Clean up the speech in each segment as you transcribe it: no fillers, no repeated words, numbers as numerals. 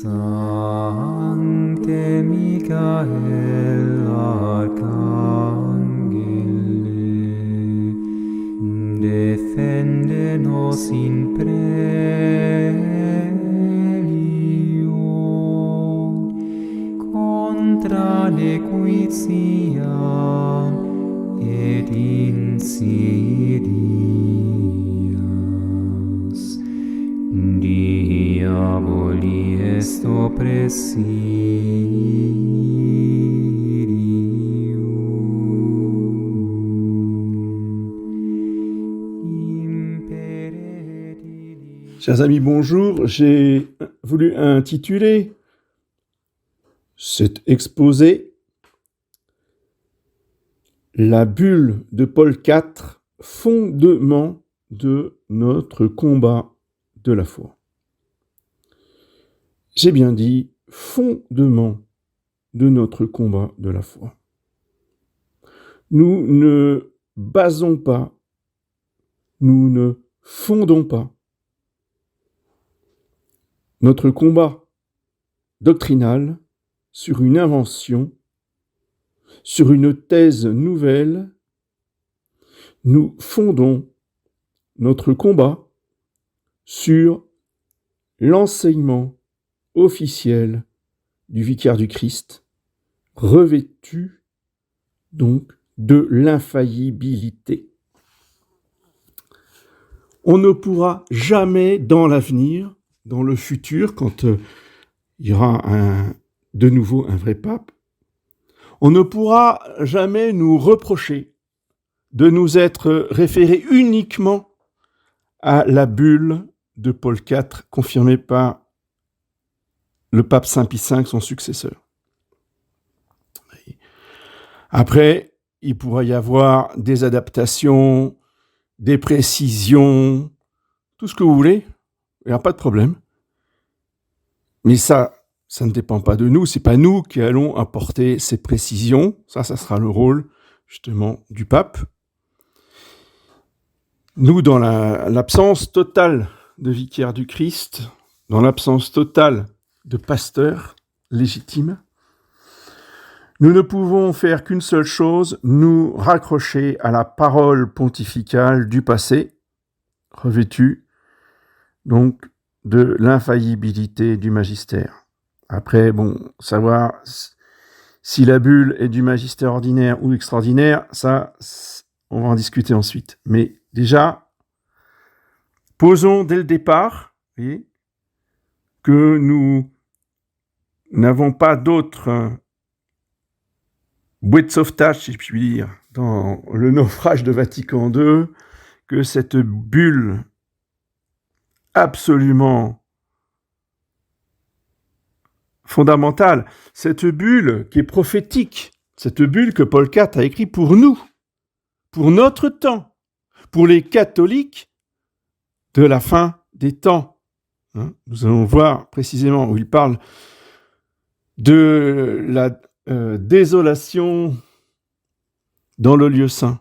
Sancte Michael Arcangele, defende nos in prelio contra nequitia et insidias diaboli est oppressirium. Chers amis, bonjour. J'ai voulu intituler cet exposé La bulle de Paul IV, fondement de notre combat de la foi. J'ai bien dit fondement de notre combat de la foi. Nous ne basons pas, nous ne fondons pas notre combat doctrinal sur une invention, sur une thèse nouvelle. Nous fondons notre combat sur l'enseignement officiel du vicaire du Christ, revêtu donc de l'infaillibilité. On ne pourra jamais dans l'avenir, dans le futur, quand il y aura de nouveau un vrai pape, on ne pourra jamais nous reprocher de nous être référés uniquement à la bulle de Paul IV, confirmée par le pape Saint Pie V, son successeur. Après, il pourra y avoir des adaptations, des précisions, tout ce que vous voulez, il n'y a pas de problème. Mais ça ne dépend pas de nous, c'est pas nous qui allons apporter ces précisions, ça sera le rôle justement du pape. Nous, dans l'absence totale de vicaire du Christ, dans l'absence totale de pasteur légitime, nous ne pouvons faire qu'une seule chose, nous raccrocher à la parole pontificale du passé, revêtue donc de l'infaillibilité du magistère. Après, savoir si la bulle est du magistère ordinaire ou extraordinaire, ça, on va en discuter ensuite. Mais déjà, posons dès le départ, voyez, que nous n'avons pas d'autre bouée de sauvetage, si je puis dire, dans le naufrage de Vatican II, que cette bulle absolument fondamentale, cette bulle qui est prophétique, cette bulle que Paul IV a écrite pour nous, pour notre temps, pour les catholiques de la fin des temps. Nous allons voir précisément où il parle de la désolation dans le lieu saint,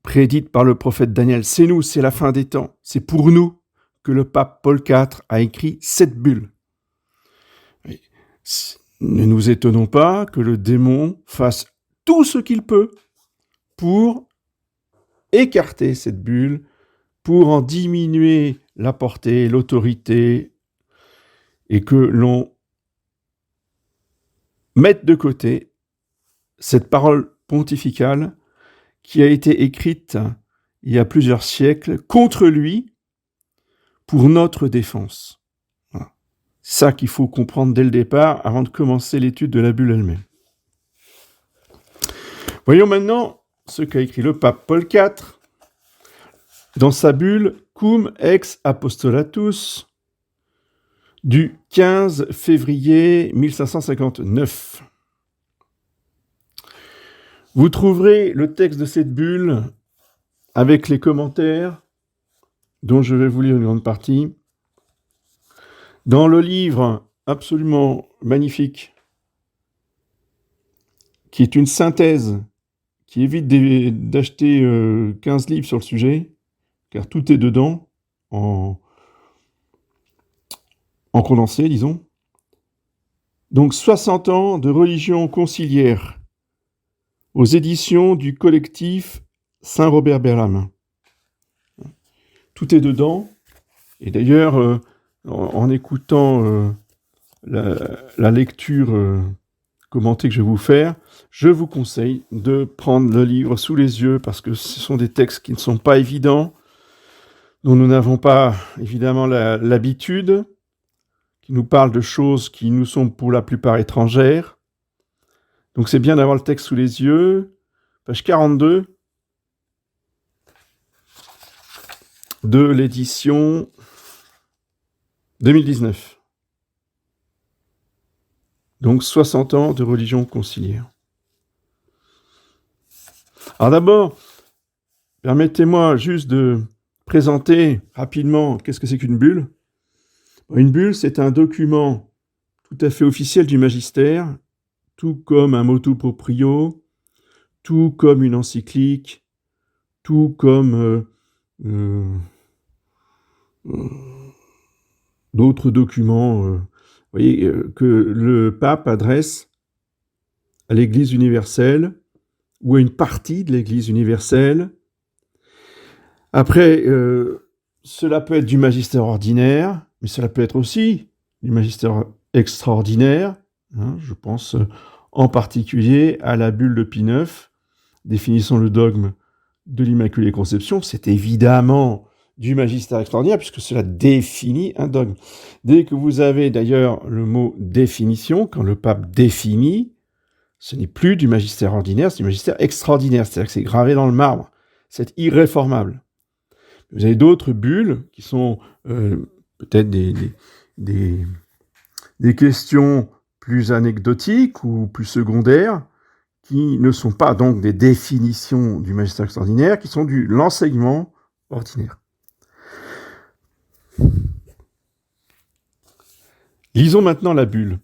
prédite par le prophète Daniel. C'est nous, c'est la fin des temps. C'est pour nous que le pape Paul IV a écrit cette bulle. Ne nous étonnons pas que le démon fasse tout ce qu'il peut pour écarter cette bulle, pour en diminuer la portée, l'autorité, et que l'on mette de côté cette parole pontificale qui a été écrite il y a plusieurs siècles contre lui pour notre défense. Voilà. C'est ça qu'il faut comprendre dès le départ avant de commencer l'étude de la bulle elle-même. Voyons maintenant ce qu'a écrit le pape Paul IV dans sa bulle Cum ex apostolatus du 15 février 1559. Vous trouverez le texte de cette bulle avec les commentaires dont je vais vous lire une grande partie dans le livre absolument magnifique qui est une synthèse qui évite d'acheter 15 livres sur le sujet, car tout est dedans, en condensé, disons. Donc 60 ans de religion conciliaire aux éditions du collectif Saint-Robert Berlamin. Tout est dedans. Et d'ailleurs, en écoutant la lecture commentée que je vais vous faire, je vous conseille de prendre le livre sous les yeux parce que ce sont des textes qui ne sont pas évidents, dont nous n'avons pas évidemment l'habitude, qui nous parlent de choses qui nous sont pour la plupart étrangères. Donc c'est bien d'avoir le texte sous les yeux. Page 42 de l'édition 2019. Donc 60 ans de religion conciliaire. Alors d'abord, permettez-moi juste de présenter rapidement qu'est-ce que c'est qu'une bulle. Une bulle, c'est un document tout à fait officiel du magistère, tout comme un motu proprio, tout comme une encyclique, tout comme d'autres documents que le pape adresse à l'Église universelle ou à une partie de l'Église universelle. Après, cela peut être du magistère ordinaire, mais cela peut être aussi du magistère extraordinaire. Je pense en particulier à la bulle de Pie IX, définissant le dogme de l'Immaculée Conception. C'est évidemment du magistère extraordinaire, puisque cela définit un dogme. Dès que vous avez d'ailleurs le mot définition, quand le pape définit, ce n'est plus du magistère ordinaire, c'est du magistère extraordinaire, c'est-à-dire que c'est gravé dans le marbre, c'est irréformable. Vous avez d'autres bulles qui sont peut-être des questions plus anecdotiques ou plus secondaires, qui ne sont pas donc des définitions du magistère extraordinaire, qui sont de l'enseignement ordinaire. Lisons maintenant la bulle.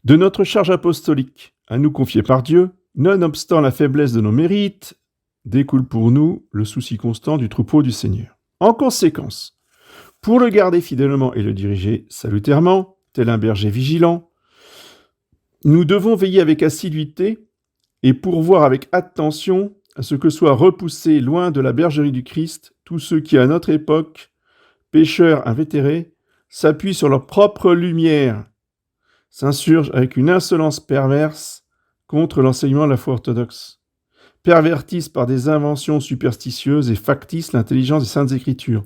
De notre charge apostolique à nous confier par Dieu, nonobstant la faiblesse de nos mérites, découle pour nous le souci constant du troupeau du Seigneur. En conséquence, pour le garder fidèlement et le diriger salutairement, tel un berger vigilant, nous devons veiller avec assiduité et pourvoir avec attention à ce que soient repoussés loin de la bergerie du Christ tous ceux qui, à notre époque, pécheurs invétérés, s'appuient sur leur propre lumière, s'insurgent avec une insolence perverse contre l'enseignement de la foi orthodoxe, pervertissent par des inventions superstitieuses et factissent l'intelligence des Saintes Écritures.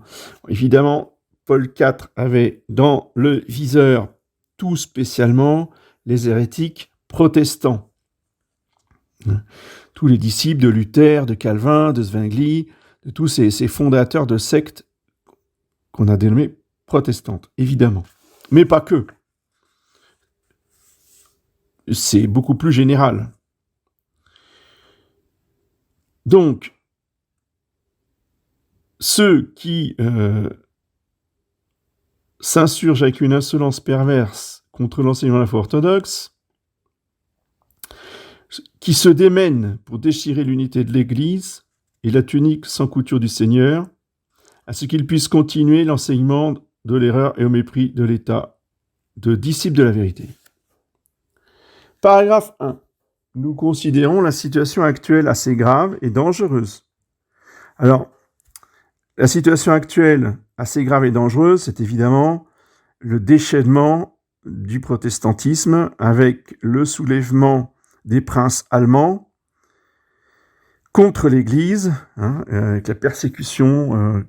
Évidemment, Paul IV avait dans le viseur tout spécialement les hérétiques protestants. Tous les disciples de Luther, de Calvin, de Zwingli, de tous ces fondateurs de sectes qu'on a dénommées protestantes, évidemment. Mais pas que. C'est beaucoup plus général. Donc, ceux qui s'insurgent avec une insolence perverse contre l'enseignement de la foi orthodoxe, qui se démènent pour déchirer l'unité de l'Église et la tunique sans couture du Seigneur, à ce qu'ils puissent continuer l'enseignement de l'erreur et au mépris de l'État de disciples de la vérité. Paragraphe 1. Nous considérons la situation actuelle assez grave et dangereuse. Alors, la situation actuelle assez grave et dangereuse, c'est évidemment le déchaînement du protestantisme avec le soulèvement des princes allemands contre l'Église, avec la persécution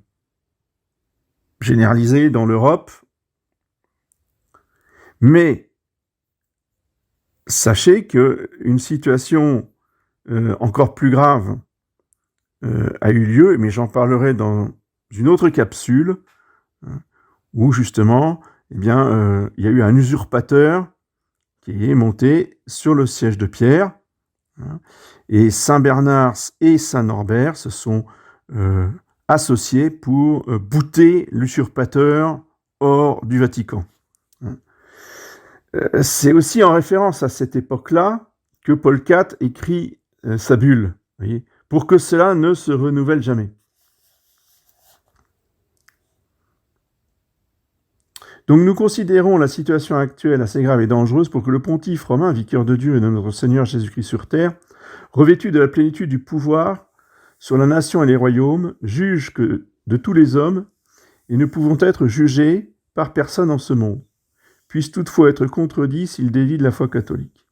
généralisée dans l'Europe. Mais sachez qu'une situation encore plus grave a eu lieu, mais j'en parlerai dans une autre capsule, où justement, il y a eu un usurpateur qui est monté sur le siège de Pierre, et Saint Bernard et Saint Norbert se sont associés pour bouter l'usurpateur hors du Vatican. C'est aussi en référence à cette époque-là que Paul IV écrit sa bulle, voyez, pour que cela ne se renouvelle jamais. Donc nous considérons la situation actuelle assez grave et dangereuse pour que le pontife romain, vicaire de Dieu et de notre Seigneur Jésus-Christ sur terre, revêtu de la plénitude du pouvoir sur la nation et les royaumes, juge que de tous les hommes, et ne pouvons être jugés par personne en ce monde, puisse toutefois être contredit s'il dévie de la foi catholique.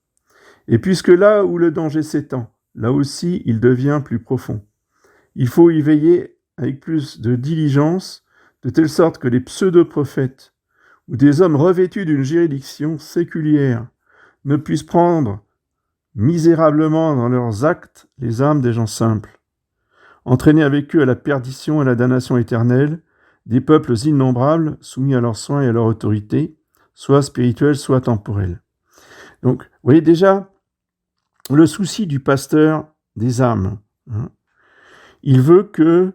Et puisque là où le danger s'étend, là aussi il devient plus profond. Il faut y veiller avec plus de diligence, de telle sorte que les pseudo-prophètes ou des hommes revêtus d'une juridiction séculière ne puissent prendre misérablement dans leurs actes les âmes des gens simples, entraîner avec eux à la perdition et à la damnation éternelle des peuples innombrables soumis à leurs soins et à leur autorité, soit spirituelle, soit temporelle. Donc, vous voyez déjà le souci du pasteur des âmes. Il veut que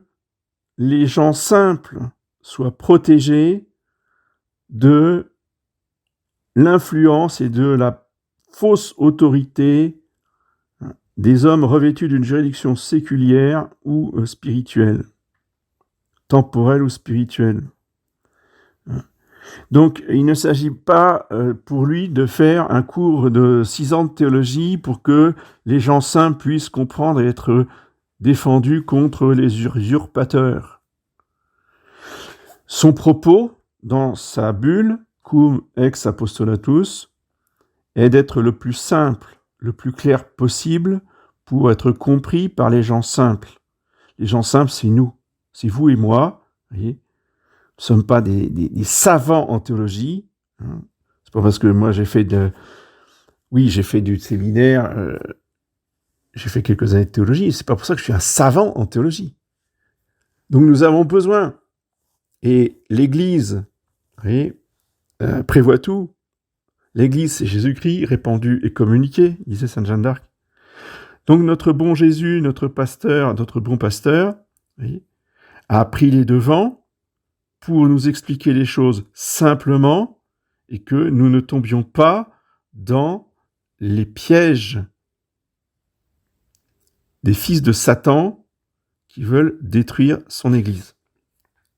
les gens simples soient protégés de l'influence et de la fausse autorité des hommes revêtus d'une juridiction séculière ou spirituelle, temporelle ou spirituelle. Donc, il ne s'agit pas pour lui de faire un cours de 6 ans de théologie pour que les gens simples puissent comprendre et être défendus contre les usurpateurs. Son propos, dans sa bulle, cum ex apostolatus, est d'être le plus simple, le plus clair possible pour être compris par les gens simples. Les gens simples, c'est nous, c'est vous et moi, voyez. Nous ne sommes pas des savants en théologie. C'est pas parce que moi j'ai fait du séminaire, j'ai fait quelques années de théologie, c'est pas pour ça que je suis un savant en théologie. Donc nous avons besoin, et l'Église prévoit tout. L'Église, c'est Jésus-Christ répandu et communiqué, disait Sainte Jeanne d'Arc. Donc notre bon Jésus, notre bon pasteur, a pris les devants pour nous expliquer les choses simplement et que nous ne tombions pas dans les pièges des fils de Satan qui veulent détruire son Église.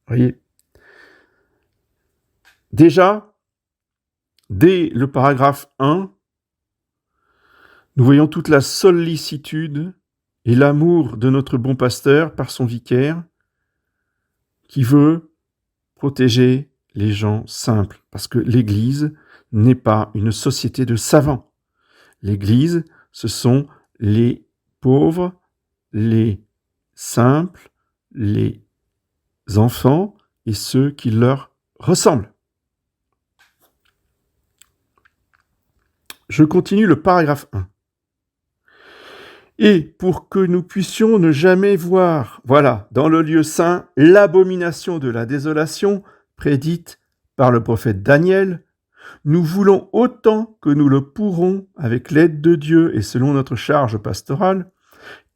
Voyez. Déjà, dès le paragraphe 1, nous voyons toute la sollicitude et l'amour de notre bon pasteur par son vicaire qui veut protéger les gens simples, parce que l'Église n'est pas une société de savants. L'Église, ce sont les pauvres, les simples, les enfants et ceux qui leur ressemblent. Je continue le paragraphe 1. Et pour que nous puissions ne jamais voir, dans le lieu saint, l'abomination de la désolation prédite par le prophète Daniel, nous voulons autant que nous le pourrons, avec l'aide de Dieu et selon notre charge pastorale,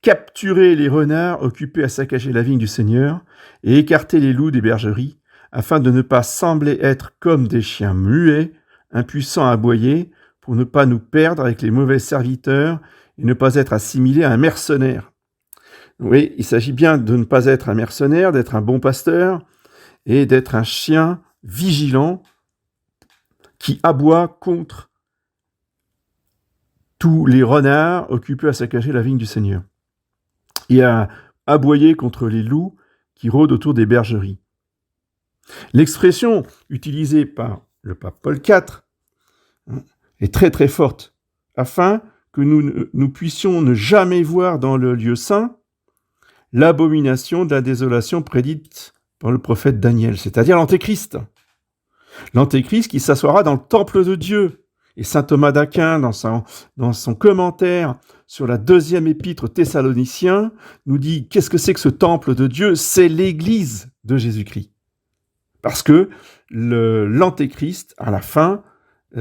capturer les renards occupés à saccager la vigne du Seigneur et écarter les loups des bergeries, afin de ne pas sembler être comme des chiens muets, impuissants à aboyer, pour ne pas nous perdre avec les mauvais serviteurs et ne pas être assimilé à un mercenaire. Oui, il s'agit bien de ne pas être un mercenaire, d'être un bon pasteur et d'être un chien vigilant qui aboie contre tous les renards occupés à saccager la vigne du Seigneur et à aboyer contre les loups qui rôdent autour des bergeries. L'expression utilisée par le pape Paul IV est très très forte, afin que nous puissions ne jamais voir dans le lieu saint l'abomination de la désolation prédite par le prophète Daniel, c'est-à-dire l'Antéchrist. L'Antéchrist qui s'assoira dans le temple de Dieu. Et saint Thomas d'Aquin, dans son commentaire sur la 2e épître aux Thessaloniciens, nous dit qu'est-ce que c'est que ce temple de Dieu ? C'est l'Église de Jésus-Christ. Parce que l'Antéchrist, à la fin,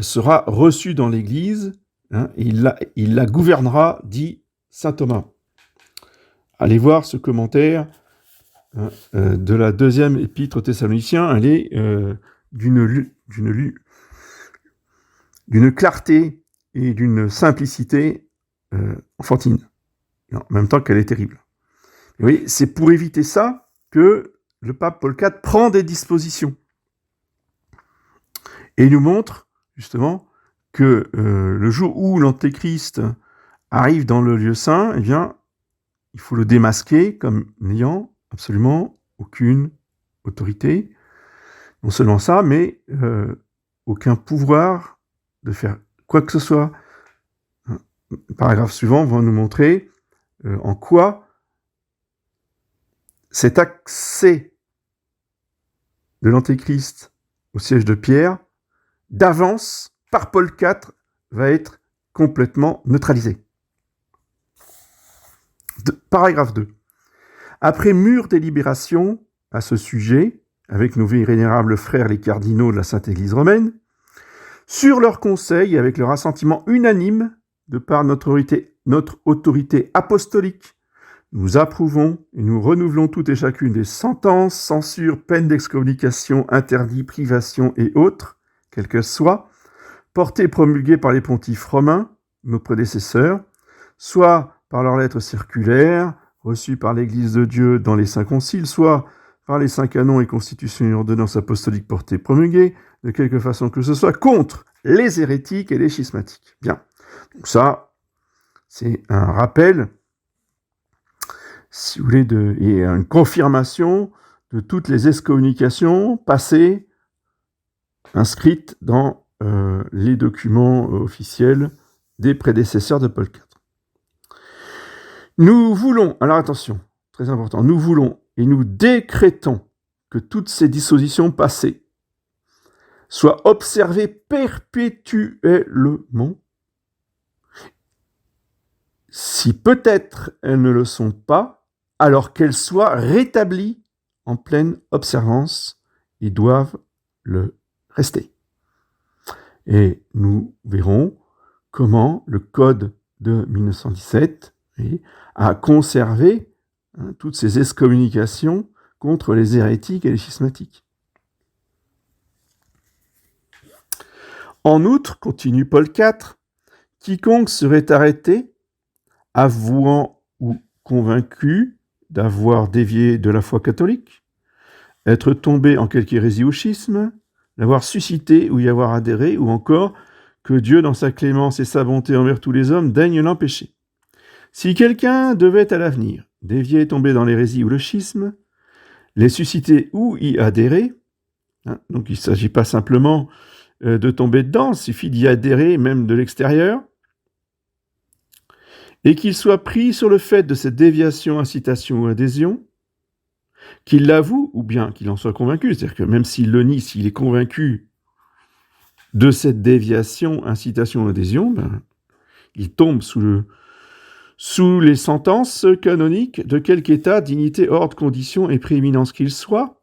sera reçu dans l'Église. Il la gouvernera, dit saint Thomas. Allez voir ce commentaire de la 2e épître aux Thessaloniciens. Elle est d'une clarté et d'une simplicité enfantine, en même temps qu'elle est terrible. Et oui, c'est pour éviter ça que le pape Paul IV prend des dispositions. Et il nous montre, justement, que le jour où l'Antéchrist arrive dans le lieu saint, eh bien, il faut le démasquer comme n'ayant absolument aucune autorité. Non seulement ça, mais aucun pouvoir de faire quoi que ce soit. Le paragraphe suivant va nous montrer en quoi cet accès de l'Antéchrist au siège de Pierre, d'avance, par Paul IV, va être complètement neutralisé. Paragraphe 2. Après mûre délibération à ce sujet, avec nos vénérables frères les cardinaux de la Sainte Église romaine, sur leur conseil et avec leur assentiment unanime, de par notre autorité apostolique, nous approuvons et nous renouvelons toutes et chacune des sentences, censures, peines d'excommunication, interdits, privations et autres, quelles qu'elles soient, portées et promulguées par les pontifes romains, nos prédécesseurs, soit par leurs lettres circulaires, reçues par l'Église de Dieu dans les saints conciles, soit par les saints canons et constitutions et ordonnances apostoliques portées et promulguées, de quelque façon que ce soit, contre les hérétiques et les schismatiques. Bien. Donc ça, c'est un rappel, si vous voulez, et une confirmation de toutes les excommunications passées, inscrites dans les documents officiels des prédécesseurs de Paul IV. Nous voulons, alors attention, très important, nous voulons et nous décrétons que toutes ces dispositions passées soient observées perpétuellement. Si peut-être elles ne le sont pas, alors qu'elles soient rétablies en pleine observance et doivent le rester. Et nous verrons comment le Code de 1917 a conservé toutes ces excommunications contre les hérétiques et les schismatiques. En outre, continue Paul IV, quiconque serait arrêté, avouant ou convaincu d'avoir dévié de la foi catholique, être tombé en quelque hérésie ou schisme, l'avoir suscité ou y avoir adhéré, ou encore que Dieu, dans sa clémence et sa bonté envers tous les hommes, daigne l'empêcher. Si quelqu'un devait à l'avenir dévier et tomber dans l'hérésie ou le schisme, les susciter ou y adhérer, donc il ne s'agit pas simplement de tomber dedans, il suffit d'y adhérer même de l'extérieur, et qu'il soit pris sur le fait de cette déviation, incitation ou adhésion, qu'il l'avoue ou bien qu'il en soit convaincu, c'est-à-dire que même s'il le nie, s'il est convaincu de cette déviation, incitation ou adhésion, il tombe sous les sentences canoniques de quelque état, dignité, ordre, condition et prééminence qu'il soit,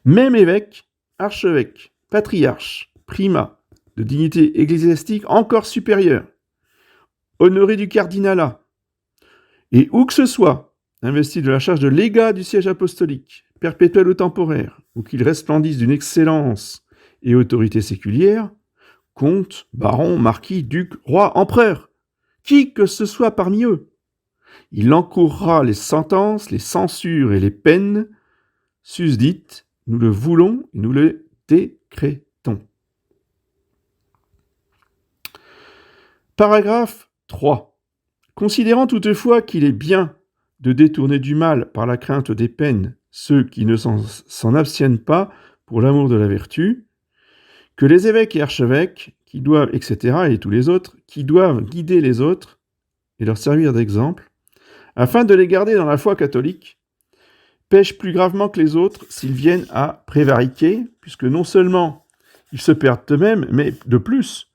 même évêque, archevêque, patriarche, primat, de dignité ecclésiastique encore supérieure, honoré du cardinalat, et où que ce soit, investi de la charge de légat du siège apostolique, perpétuel ou temporaire, ou qu'il resplendisse d'une excellence et autorité séculière, comte, baron, marquis, duc, roi, empereur, qui que ce soit parmi eux, il encourra les sentences, les censures et les peines susdites, nous le voulons et nous le décrétons. Paragraphe 3. Considérant toutefois qu'il est bien de détourner du mal par la crainte des peines ceux qui ne s'en abstiennent pas pour l'amour de la vertu, que les évêques et archevêques, qui doivent, etc., et tous les autres, qui doivent guider les autres et leur servir d'exemple, afin de les garder dans la foi catholique, pêchent plus gravement que les autres s'ils viennent à prévariquer, puisque non seulement ils se perdent eux-mêmes, mais de plus,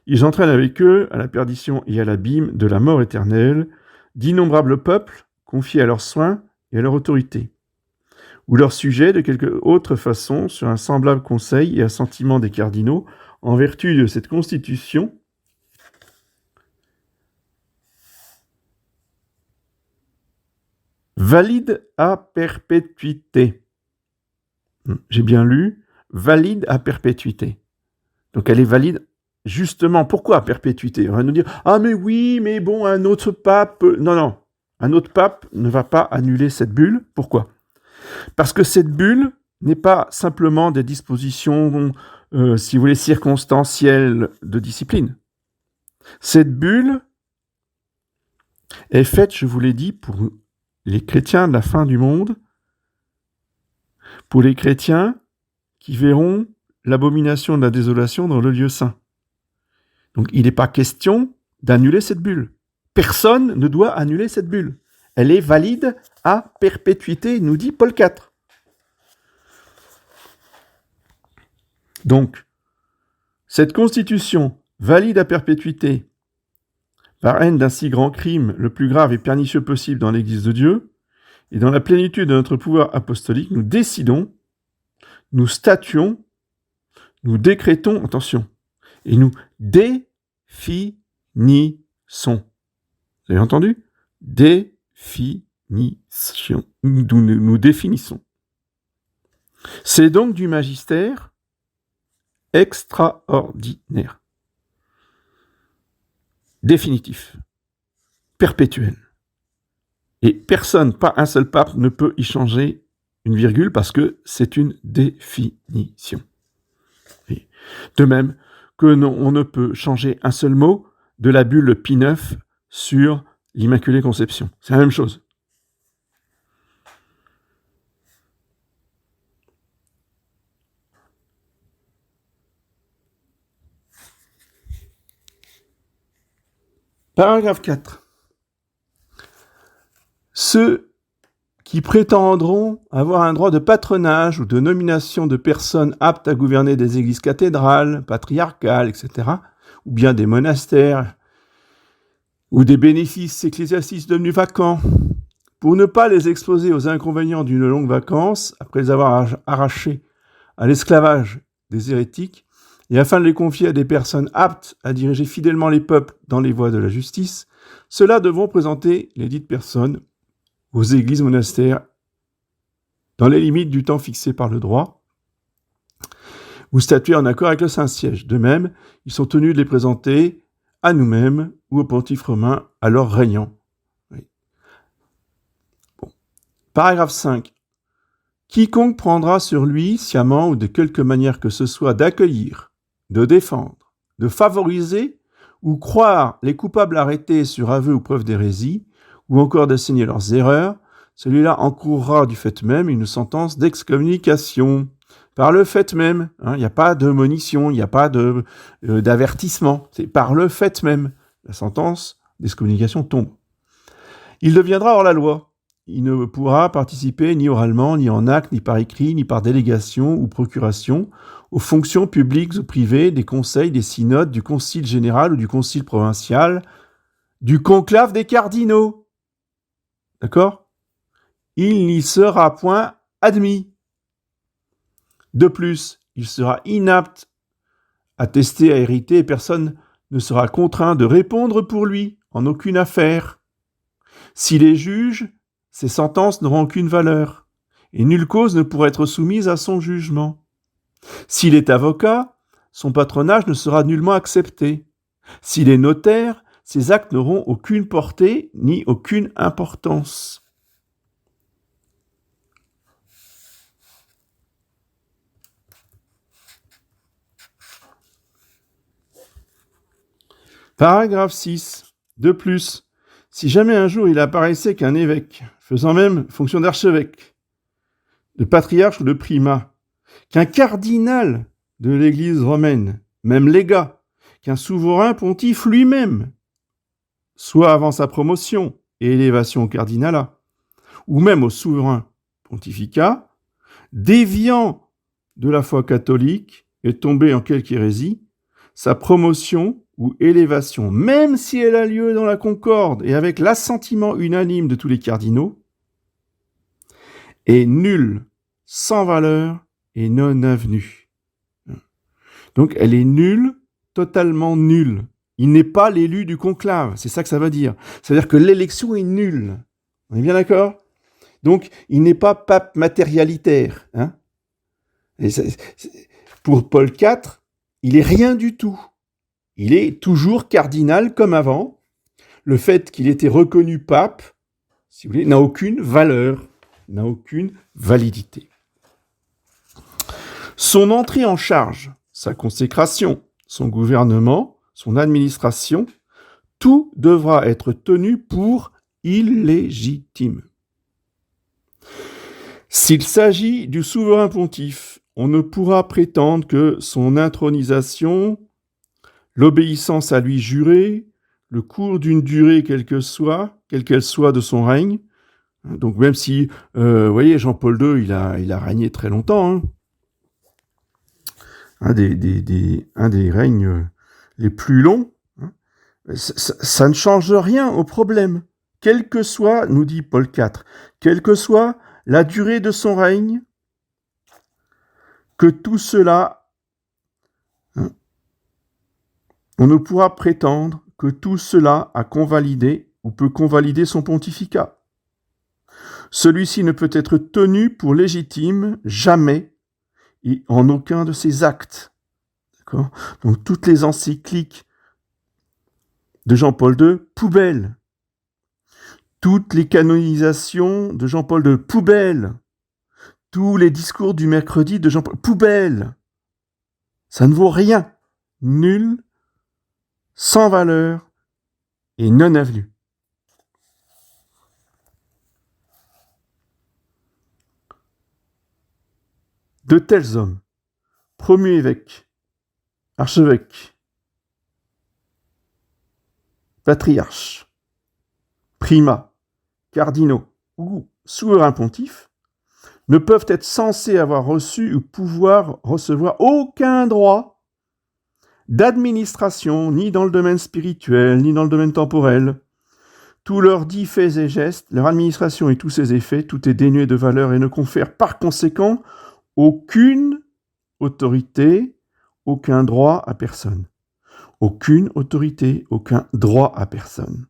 ils entraînent avec eux à la perdition et à l'abîme de la mort éternelle d'innombrables peuples confiés à leurs soins et à leur autorité, ou leurs sujets de quelque autre façon sur un semblable conseil et assentiment des cardinaux en vertu de cette constitution valide à perpétuité. J'ai bien lu, valide à perpétuité. Donc elle est valide justement. Pourquoi à perpétuité? On va nous dire, ah mais oui, mais bon, un autre pape... Non, un autre pape ne va pas annuler cette bulle. Pourquoi? Parce que cette bulle n'est pas simplement des dispositions, si vous voulez, circonstancielles de discipline. Cette bulle est faite, je vous l'ai dit, pour les chrétiens de la fin du monde, pour les chrétiens qui verront l'abomination de la désolation dans le lieu saint. Donc il n'est pas question d'annuler cette bulle. Personne ne doit annuler cette bulle. Elle est valide à perpétuité, nous dit Paul IV. Donc, cette constitution valide à perpétuité par haine d'un si grand crime, le plus grave et pernicieux possible dans l'Église de Dieu, et dans la plénitude de notre pouvoir apostolique, nous décidons, nous statuons, nous décrétons, attention, et nous définissons. Vous avez entendu ? Définition. Nous définissons. C'est donc du magistère extraordinaire, définitif, perpétuel. Et personne, pas un seul pape, ne peut y changer une virgule parce que c'est une définition. Et de même que on ne peut changer un seul mot de la bulle Pie IX sur l'Immaculée Conception. C'est la même chose. Paragraphe 4. Ceux qui prétendront avoir un droit de patronage ou de nomination de personnes aptes à gouverner des églises cathédrales, patriarcales, etc., ou bien des monastères, ou des bénéfices ecclésiastiques devenus vacants, pour ne pas les exposer aux inconvénients d'une longue vacance, après les avoir arrachés à l'esclavage des hérétiques, et afin de les confier à des personnes aptes à diriger fidèlement les peuples dans les voies de la justice, ceux-là devront présenter les dites personnes aux églises monastères dans les limites du temps fixé par le droit, ou statuer en accord avec le Saint-Siège. De même, ils sont tenus de les présenter à nous-mêmes ou au pontife romain alors régnant. Oui. Bon. Paragraphe 5. Quiconque prendra sur lui, sciemment ou de quelque manière que ce soit, d'accueillir, de défendre, de favoriser ou croire les coupables arrêtés sur aveu ou preuve d'hérésie, ou encore d'assigner leurs erreurs, celui-là encourra du fait même une sentence d'excommunication. Par le fait même, il n'y a pas de monition, il n'y a pas d'avertissement, c'est par le fait même. La sentence d'excommunication tombe. Il deviendra hors la loi. Il ne pourra participer ni oralement, ni en acte, ni par écrit, ni par délégation ou procuration aux fonctions publiques ou privées des conseils, des synodes, du concile général ou du concile provincial, du conclave des cardinaux. D'accord ? Il n'y sera point admis. De plus, il sera inapte à tester, à hériter, et personne ne sera contraint de répondre pour lui en aucune affaire. S'il est juge, ses sentences n'auront aucune valeur, et nulle cause ne pourra être soumise à son jugement. S'il est avocat, son patronage ne sera nullement accepté. S'il est notaire, ses actes n'auront aucune portée ni aucune importance. Paragraphe 6. De plus, si jamais un jour il apparaissait qu'un évêque, faisant même fonction d'archevêque, de patriarche ou de primat, qu'un cardinal de l'Église romaine, même légat, qu'un souverain pontife lui-même, soit avant sa promotion et élévation au cardinalat, ou même au souverain pontificat, déviant de la foi catholique et tombé en quelque hérésie, sa promotion ou élévation, même si elle a lieu dans la concorde et avec l'assentiment unanime de tous les cardinaux, est nulle, sans valeur et non avenue. Donc elle est nulle, totalement nulle. Il n'est pas l'élu du conclave, c'est ça que ça veut dire. Ça veut dire que l'élection est nulle. On est bien d'accord ? Donc il n'est pas pape matérialitaire. Et pour Paul IV, il est rien du tout. Il est toujours cardinal comme avant. Le fait qu'il ait été reconnu pape, si vous voulez, n'a aucune valeur, n'a aucune validité. Son entrée en charge, sa consécration, son gouvernement, son administration, tout devra être tenu pour illégitime. S'il s'agit du souverain pontife, on ne pourra prétendre que son intronisation, l'obéissance à lui jurée, le cours d'une durée quelle qu'elle soit de son règne, donc même si, vous voyez, Jean-Paul II, il a régné très longtemps, hein. Un des règnes les plus longs, hein. Ça ne change rien au problème. Quel que soit, nous dit Paul IV, quelle que soit la durée de son règne, que tout cela, hein, on ne pourra prétendre que tout cela a convalidé ou peut convalider son pontificat. Celui-ci ne peut être tenu pour légitime jamais et en aucun de ses actes. D'accord ? Donc toutes les encycliques de Jean-Paul II, poubelle. Toutes les canonisations de Jean-Paul II, poubelle. Tous les discours du mercredi de Jean-Paul, poubelle. Ça ne vaut rien. Nul, sans valeur et non avenu. De tels hommes, promus évêques, archevêques, patriarches, primats, cardinaux ou souverains pontifes, ne peuvent être censés avoir reçu ou pouvoir recevoir aucun droit d'administration, ni dans le domaine spirituel, ni dans le domaine temporel. Tous leurs dits faits et gestes, leur administration et tous ses effets, tout est dénué de valeur et ne confère par conséquent aucune autorité, aucun droit à personne. Aucune autorité, aucun droit à personne.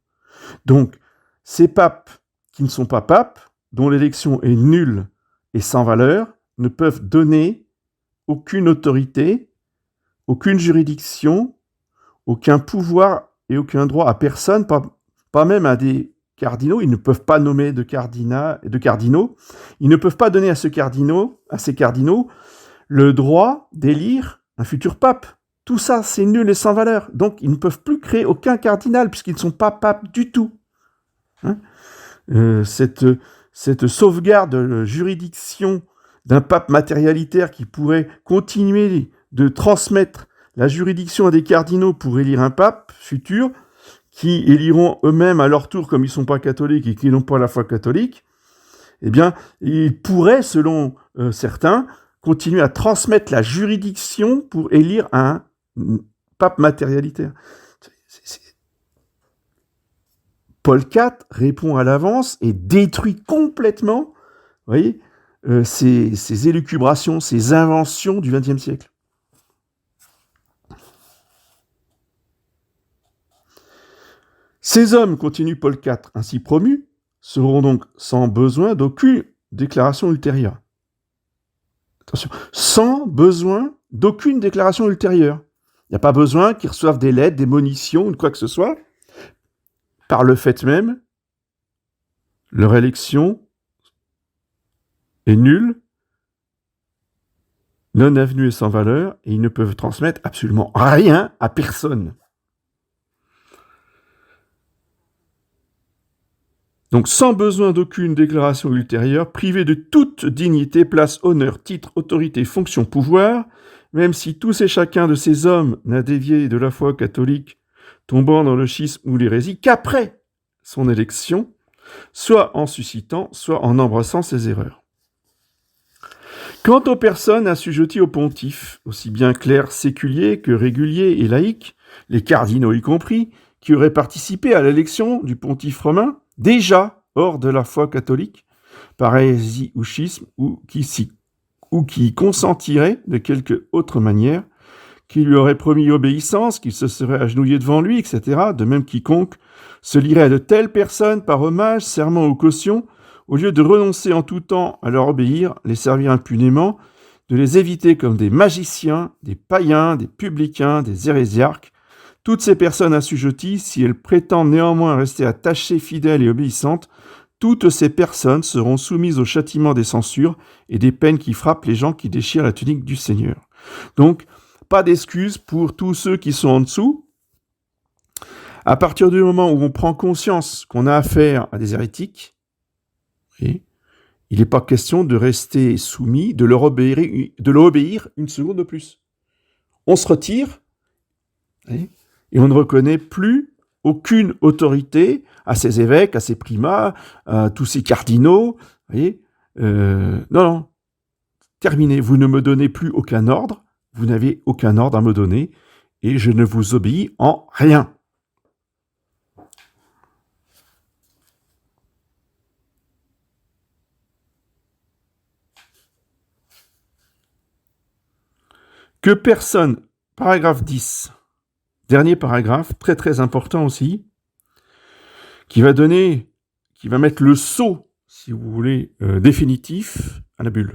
Donc, ces papes qui ne sont pas papes, dont l'élection est nulle et sans valeur, ne peuvent donner aucune autorité, aucune juridiction, aucun pouvoir et aucun droit à personne, pas même à des cardinaux. Ils ne peuvent pas nommer de cardinaux. Ils ne peuvent pas donner à ces cardinaux le droit d'élire un futur pape. Tout ça, c'est nul et sans valeur. Donc, ils ne peuvent plus créer aucun cardinal puisqu'ils ne sont pas papes du tout. Hein ? Cette sauvegarde juridiction d'un pape matérialitaire qui pourrait continuer de transmettre la juridiction à des cardinaux pour élire un pape futur, qui éliront eux-mêmes à leur tour, comme ils ne sont pas catholiques et qui n'ont pas la foi catholique, eh bien, ils pourraient, selon certains, continuer à transmettre la juridiction pour élire un pape matérialitaire. Paul IV répond à l'avance et détruit complètement, vous voyez, ces élucubrations, ces inventions du XXe siècle. Ces hommes, continue Paul IV, ainsi promus, seront donc sans besoin d'aucune déclaration ultérieure. Attention, sans besoin d'aucune déclaration ultérieure. Il n'y a pas besoin qu'ils reçoivent des lettres, des monitions ou quoi que ce soit. Par le fait même, leur élection est nulle, non avenue et sans valeur, et ils ne peuvent transmettre absolument rien à personne. Donc, sans besoin d'aucune déclaration ultérieure, privés de toute dignité, place, honneur, titre, autorité, fonction, pouvoir, même si tous et chacun de ces hommes n'a dévié de la foi catholique, tombant dans le schisme ou l'hérésie, qu'après son élection, soit en suscitant, soit en embrassant ses erreurs. Quant aux personnes assujetties au pontife, aussi bien clercs séculiers que réguliers et laïcs, les cardinaux y compris, qui auraient participé à l'élection du pontife romain, déjà hors de la foi catholique, par hérésie ou schisme, ou qui consentiraient de quelque autre manière, qui lui aurait promis obéissance, qu'il se serait agenouillé devant lui, etc., de même quiconque se lierait à de telles personnes par hommage, serment ou caution, au lieu de renoncer en tout temps à leur obéir, les servir impunément, de les éviter comme des magiciens, des païens, des publicains, des hérésiarques. Toutes ces personnes assujetties, si elles prétendent néanmoins rester attachées, fidèles et obéissantes, toutes ces personnes seront soumises au châtiment des censures et des peines qui frappent les gens qui déchirent la tunique du Seigneur. Donc, pas d'excuses pour tous ceux qui sont en dessous. À partir du moment où on prend conscience qu'on a affaire à des hérétiques, il n'est pas question de rester soumis, de leur obéir une seconde de plus. On se retire et on ne reconnaît plus aucune autorité à ces évêques, à ces primats, à tous ces cardinaux. Non, terminé. Vous ne me donnez plus aucun ordre, vous n'avez aucun ordre à me donner, et je ne vous obéis en rien. Que personne, paragraphe 10, dernier paragraphe, très très important aussi, qui va mettre le sceau, si vous voulez, définitif à la bulle.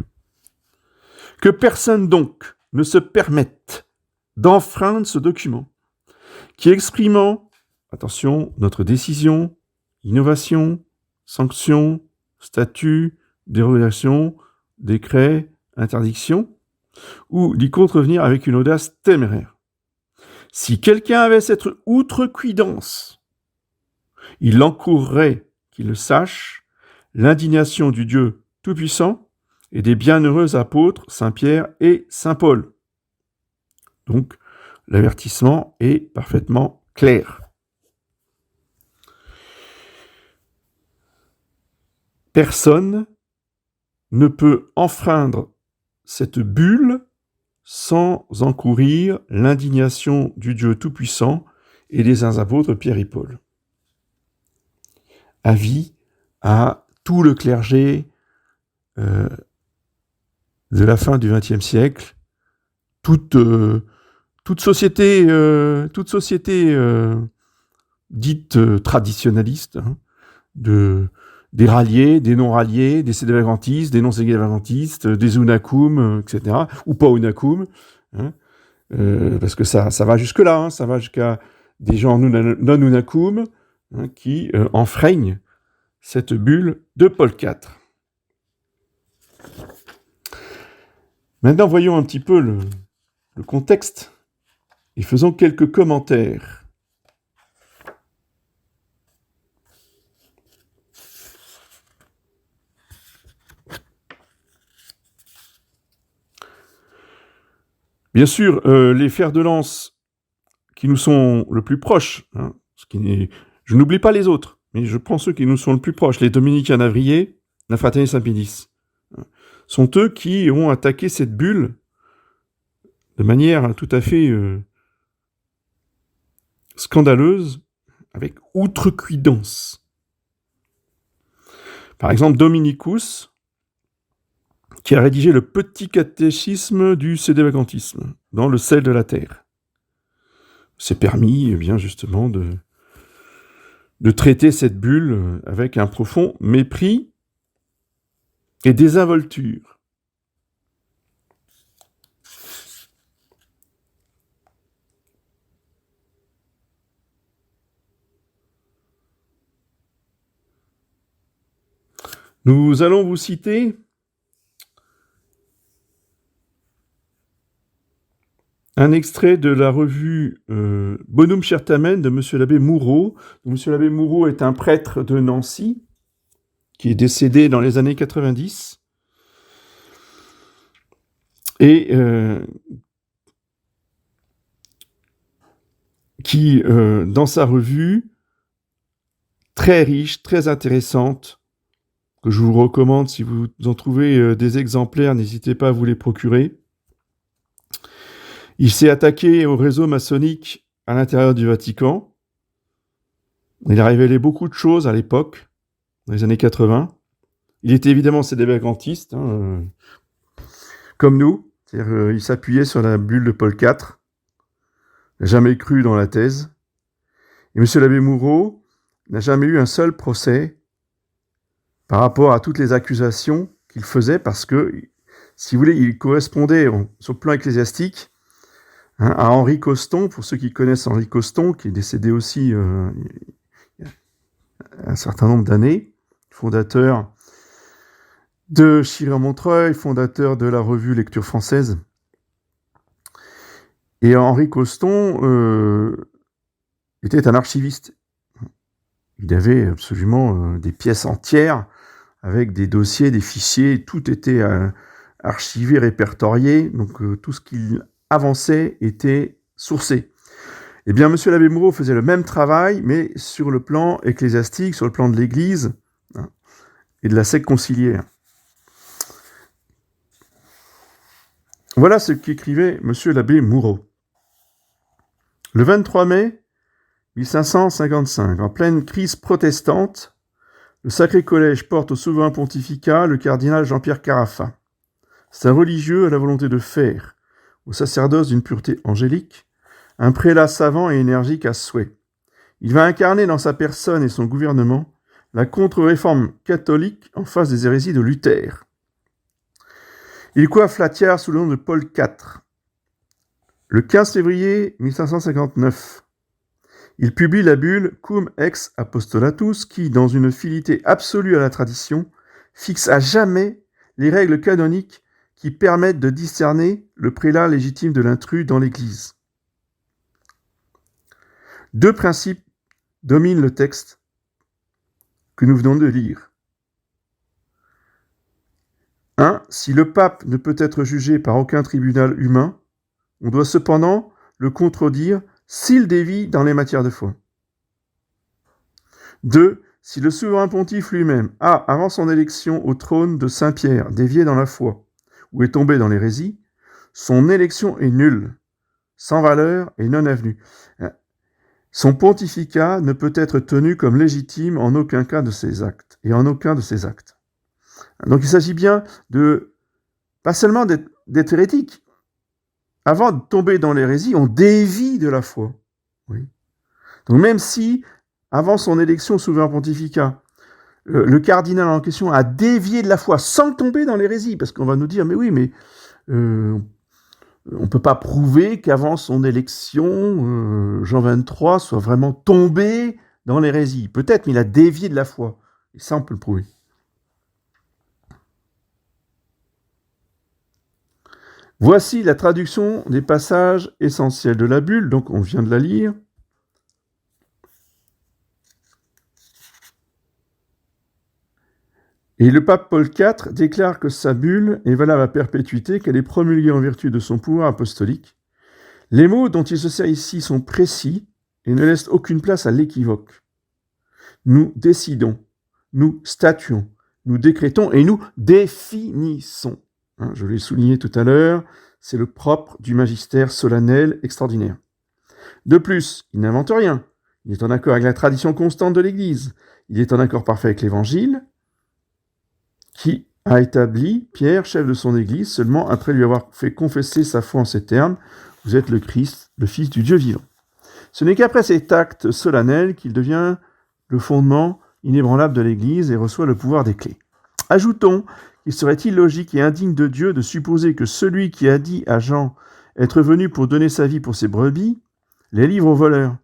Que personne donc ne se permette d'enfreindre ce document, qui exprimant, attention, notre décision, innovation, sanction, statut, dérogation, décret, interdiction, ou d'y contrevenir avec une audace téméraire. Si quelqu'un avait cette outrecuidance, il encourrait, qu'il le sache, l'indignation du Dieu Tout-Puissant et des bienheureux apôtres Saint-Pierre et Saint-Paul. Donc, l'avertissement est parfaitement clair. Personne ne peut enfreindre cette bulle sans encourir l'indignation du Dieu Tout-Puissant et des saints apôtres Pierre et Paul. Avis à tout le clergé de la fin du XXe siècle, toute société dite traditionnaliste, des ralliés, des non-ralliés, des sédévagantistes, des non-sédévagantistes, des unacum, etc., ou pas unacum, parce que ça va jusque-là, ça va jusqu'à des gens non-unacum, qui enfreignent cette bulle de Paul IV. Maintenant, voyons un petit peu le contexte et faisons quelques commentaires. Bien sûr, les fers de lance qui nous sont le plus proches, je n'oublie pas les autres, mais je prends ceux qui nous sont le plus proches, les dominicains navriers, la Fraternité Saint-Pédis, sont eux qui ont attaqué cette bulle de manière tout à fait scandaleuse, avec outrecuidance. Par exemple, Dominicus, qui a rédigé le petit catéchisme du sédévagantisme, dans le sel de la terre. C'est permis, eh bien, justement, de traiter cette bulle avec un profond mépris et désinvolture. Nous allons vous citer un extrait de la revue Bonum Certamen de M. l'abbé Moureau. M. l'abbé Moureau est un prêtre de Nancy qui est décédé dans les années 90 et qui, dans sa revue, très riche, très intéressante, que je vous recommande, si vous en trouvez des exemplaires, n'hésitez pas à vous les procurer. Il s'est attaqué au réseau maçonnique à l'intérieur du Vatican. Il a révélé beaucoup de choses à l'époque, dans les années 80. Il était évidemment sédévagantiste, comme nous. C'est-à-dire, il s'appuyait sur la bulle de Paul IV. Il n'a jamais cru dans la thèse. Et M. l'abbé Moureau n'a jamais eu un seul procès par rapport à toutes les accusations qu'il faisait, parce que, si vous voulez, il correspondait, sur le plan ecclésiastique, à Henri Coston, pour ceux qui connaissent Henri Coston, qui est décédé aussi il y a un certain nombre d'années, fondateur de Chiré-en-Montreuil, fondateur de la revue Lecture française. Et Henri Coston était un archiviste. Il avait absolument des pièces entières avec des dossiers, des fichiers, tout était archivé, répertorié, donc tout ce qu'il avançait était sourcé. Eh bien, Monsieur l'abbé Moureau faisait le même travail, mais sur le plan ecclésiastique, sur le plan de l'Église et de la secte conciliaire. Voilà ce qu'écrivait Monsieur l'abbé Moureau. Le 23 mai 1555, en pleine crise protestante, le Sacré Collège porte au souverain pontificat le cardinal Jean-Pierre Carafa. C'est un religieux à la volonté de faire, au sacerdoce d'une pureté angélique, un prélat savant et énergique à souhait. Il va incarner dans sa personne et son gouvernement la contre-réforme catholique en face des hérésies de Luther. Il coiffe la tiare sous le nom de Paul IV. Le 15 février 1559, il publie la bulle Cum ex apostolatus qui, dans une fidélité absolue à la tradition, fixe à jamais les règles canoniques qui permettent de discerner le prélat légitime de l'intrus dans l'Église. Deux principes dominent le texte que nous venons de lire. 1. Si le pape ne peut être jugé par aucun tribunal humain, on doit cependant le contredire s'il dévie dans les matières de foi. 2. Si le souverain pontife lui-même a, avant son élection au trône de Saint-Pierre, dévié dans la foi, ou est tombé dans l'hérésie, son élection est nulle, sans valeur et non avenue. Son pontificat ne peut être tenu comme légitime en aucun cas de ses actes, et en aucun de ses actes. Donc il s'agit bien de, pas seulement d'être hérétique. Avant de tomber dans l'hérésie, on dévie de la foi. Oui. Donc même si, avant son élection au souverain pontificat, le cardinal en question a dévié de la foi sans tomber dans l'hérésie, parce qu'on va nous dire, mais oui, mais on ne peut pas prouver qu'avant son élection, Jean XXIII soit vraiment tombé dans l'hérésie. Peut-être, mais il a dévié de la foi. Et ça, on peut le prouver. Voici la traduction des passages essentiels de la bulle, donc on vient de la lire. Et le pape Paul IV déclare que sa bulle est valable à perpétuité, qu'elle est promulguée en vertu de son pouvoir apostolique. Les mots dont il se sert ici sont précis et ne laissent aucune place à l'équivoque. Nous décidons, nous statuons, nous décrétons et nous définissons. Je l'ai souligné tout à l'heure, c'est le propre du magistère solennel extraordinaire. De plus, il n'invente rien. Il est en accord avec la tradition constante de l'Église. Il est en accord parfait avec l'Évangile, qui a établi Pierre, chef de son Église, seulement après lui avoir fait confesser sa foi en ces termes : « Vous êtes le Christ, le Fils du Dieu vivant ». Ce n'est qu'après cet acte solennel qu'il devient le fondement inébranlable de l'Église et reçoit le pouvoir des clés. Ajoutons qu'il serait illogique et indigne de Dieu de supposer que celui qui a dit à Jean être venu pour donner sa vie pour ses brebis les livre aux voleurs,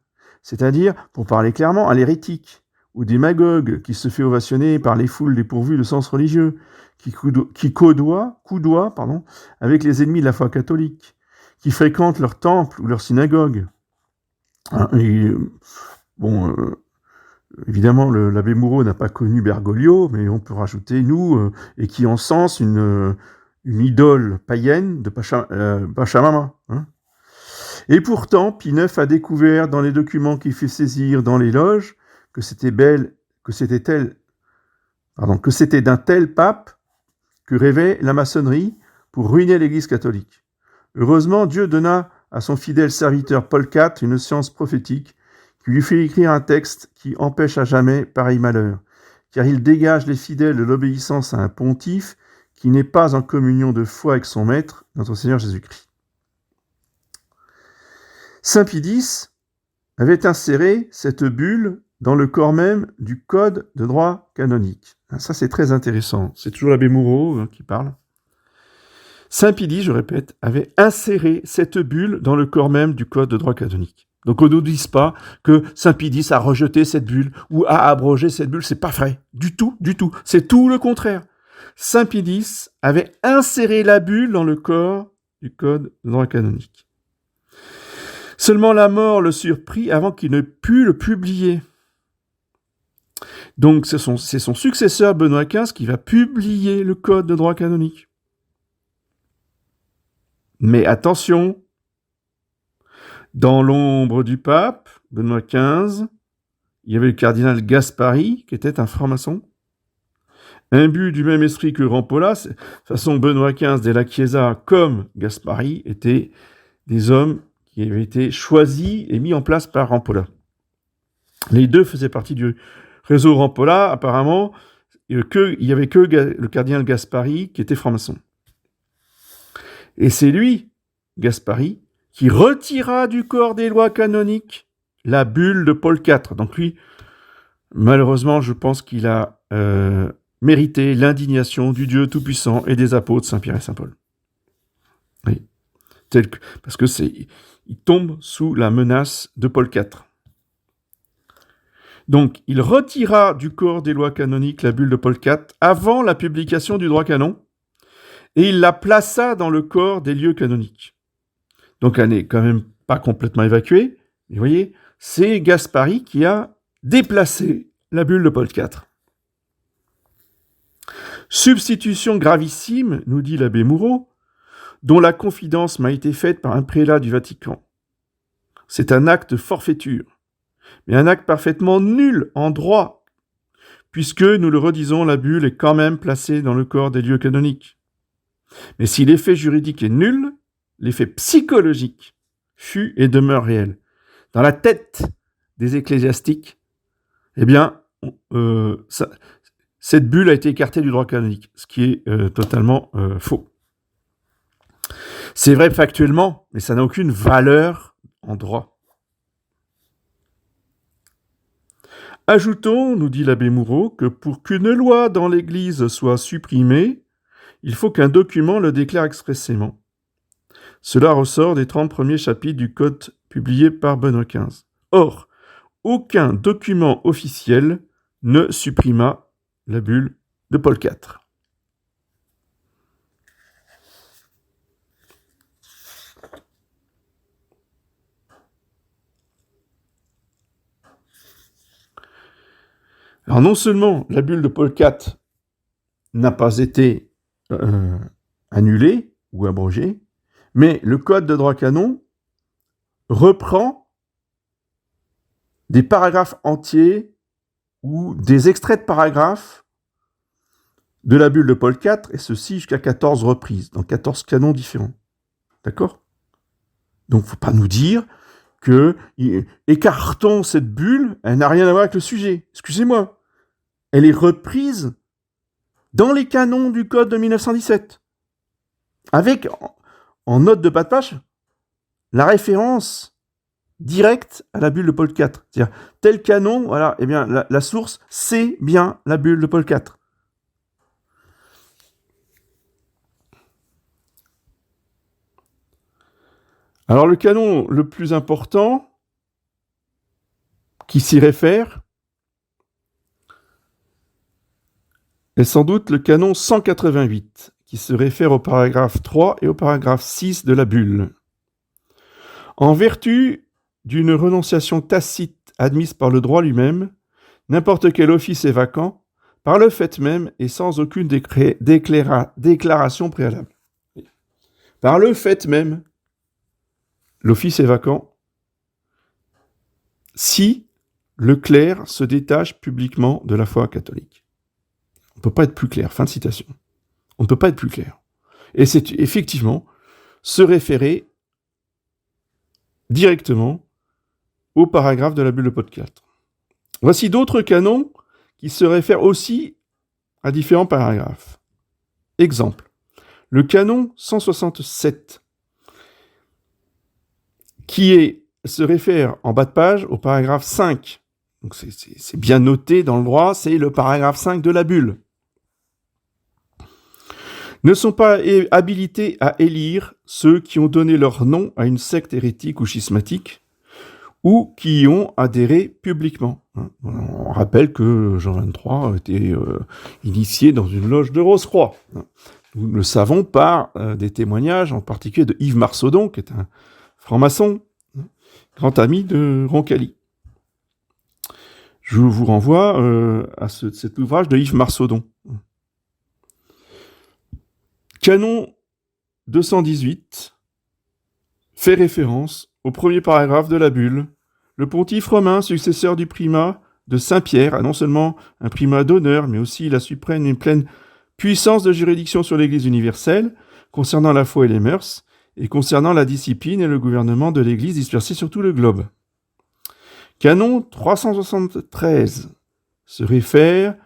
c'est-à-dire, pour parler clairement, à l'hérétique, ou démagogue qui se fait ovationner par les foules dépourvues de sens religieux, qui coudoie avec les ennemis de la foi catholique, qui fréquentent leur temple ou leur synagogue. Évidemment, l'abbé Moureau n'a pas connu Bergoglio, mais on peut rajouter nous, et qui encense une idole païenne de Pachamama. Et pourtant, Pie IX a découvert dans les documents qu'il fait saisir dans les loges que c'était d'un tel pape que rêvait la maçonnerie pour ruiner l'Église catholique. Heureusement, Dieu donna à son fidèle serviteur Paul IV une science prophétique qui lui fait écrire un texte qui empêche à jamais pareil malheur, car il dégage les fidèles de l'obéissance à un pontife qui n'est pas en communion de foi avec son maître, notre Seigneur Jésus-Christ. Saint Pie X avait inséré cette bulle dans le corps même du Code de droit canonique. Ça, c'est très intéressant. C'est toujours l'abbé Moureau qui parle. Saint Pie X, je répète, avait inséré cette bulle dans le corps même du Code de droit canonique. Donc on ne nous dise pas que Saint Pie X a rejeté cette bulle ou a abrogé cette bulle, c'est pas vrai. Du tout, du tout. C'est tout le contraire. Saint Pie X avait inséré la bulle dans le corps du code de droit canonique. Seulement la mort le surprit avant qu'il ne pût le publier. Donc c'est son successeur Benoît XV qui va publier le code de droit canonique. Mais attention, dans l'ombre du pape, Benoît XV, il y avait le cardinal Gaspari, qui était un franc-maçon, imbu du même esprit que Rampolla. De toute façon, Benoît XV de la Chiesa comme Gaspari étaient des hommes qui avaient été choisis et mis en place par Rampolla. Les deux faisaient partie du réseau Rampolla, apparemment. Il n'y avait que le cardinal Gaspari qui était franc-maçon. Et c'est lui, Gaspari, qui retira du corps des lois canoniques la bulle de Paul IV. Donc lui, malheureusement, je pense qu'il a mérité l'indignation du Dieu Tout-Puissant et des apôtres Saint-Pierre et Saint-Paul. Oui. Parce que il tombe sous la menace de Paul IV. Donc, il retira du corps des lois canoniques la bulle de Paul IV avant la publication du droit canon, et il la plaça dans le corps des lieux canoniques. Donc, elle n'est quand même pas complètement évacuée, mais vous voyez, c'est Gaspari qui a déplacé la bulle de Paul IV. Substitution gravissime, nous dit l'abbé Moureau, dont la confidence m'a été faite par un prélat du Vatican. C'est un acte de forfaiture, mais un acte parfaitement nul en droit, puisque, nous le redisons, la bulle est quand même placée dans le corps des lieux canoniques. Mais si l'effet juridique est nul, l'effet psychologique fut et demeure réel. Dans la tête des ecclésiastiques, eh bien, cette bulle a été écartée du droit canonique, ce qui est totalement faux. C'est vrai factuellement, mais ça n'a aucune valeur en droit. Ajoutons, nous dit l'abbé Moureau, que pour qu'une loi dans l'Église soit supprimée, il faut qu'un document le déclare expressément. Cela ressort des 30 premiers chapitres du Code publié par Benoît XV. Or, aucun document officiel ne supprima la bulle de Paul IV. Alors non seulement la bulle de Paul IV n'a pas été annulée ou abrogée, mais le Code de droit canon reprend des paragraphes entiers ou des extraits de paragraphes de la bulle de Paul IV, et ceci jusqu'à 14 reprises, dans 14 canons différents. D'accord ? Donc, il ne faut pas nous dire que écartons cette bulle, elle n'a rien à voir avec le sujet. Excusez-moi. Elle est reprise dans les canons du Code de 1917, avec, en note de bas de page, la référence directe à la bulle de Paul IV. C'est-à-dire, tel canon, voilà, eh bien, la source, c'est bien la bulle de Paul IV. Alors, le canon le plus important qui s'y réfère est sans doute le canon 188, qui se réfère au paragraphe 3 et au paragraphe 6 de la bulle. En vertu d'une renonciation tacite admise par le droit lui-même, n'importe quel office est vacant, par le fait même et sans aucune déclaration préalable. Par le fait même, l'office est vacant si le clerc se détache publiquement de la foi catholique. On ne peut pas être plus clair. Fin de citation. On ne peut pas être plus clair. Et c'est effectivement se référer directement au paragraphe de la bulle de Paul IV. Voici d'autres canons qui se réfèrent aussi à différents paragraphes. Exemple, le canon 167, qui se réfère en bas de page au paragraphe 5. Donc c'est bien noté dans le droit, c'est le paragraphe 5 de la bulle. Ne sont pas habilités à élire ceux qui ont donné leur nom à une secte hérétique ou schismatique, ou qui y ont adhéré publiquement. On rappelle que Jean XXIII a été initié dans une loge de Rose-Croix. Nous le savons par des témoignages, en particulier de Yves Marsaudon, qui est un franc-maçon, grand ami de Roncalli. Je vous renvoie à cet ouvrage de Yves Marsaudon. Canon 218 fait référence au premier paragraphe de la bulle. Le pontife romain, successeur du primat de Saint-Pierre, a non seulement un primat d'honneur, mais aussi la suprême et pleine puissance de juridiction sur l'Église universelle, concernant la foi et les mœurs, et concernant la discipline et le gouvernement de l'Église dispersée sur tout le globe. Canon 373 se réfère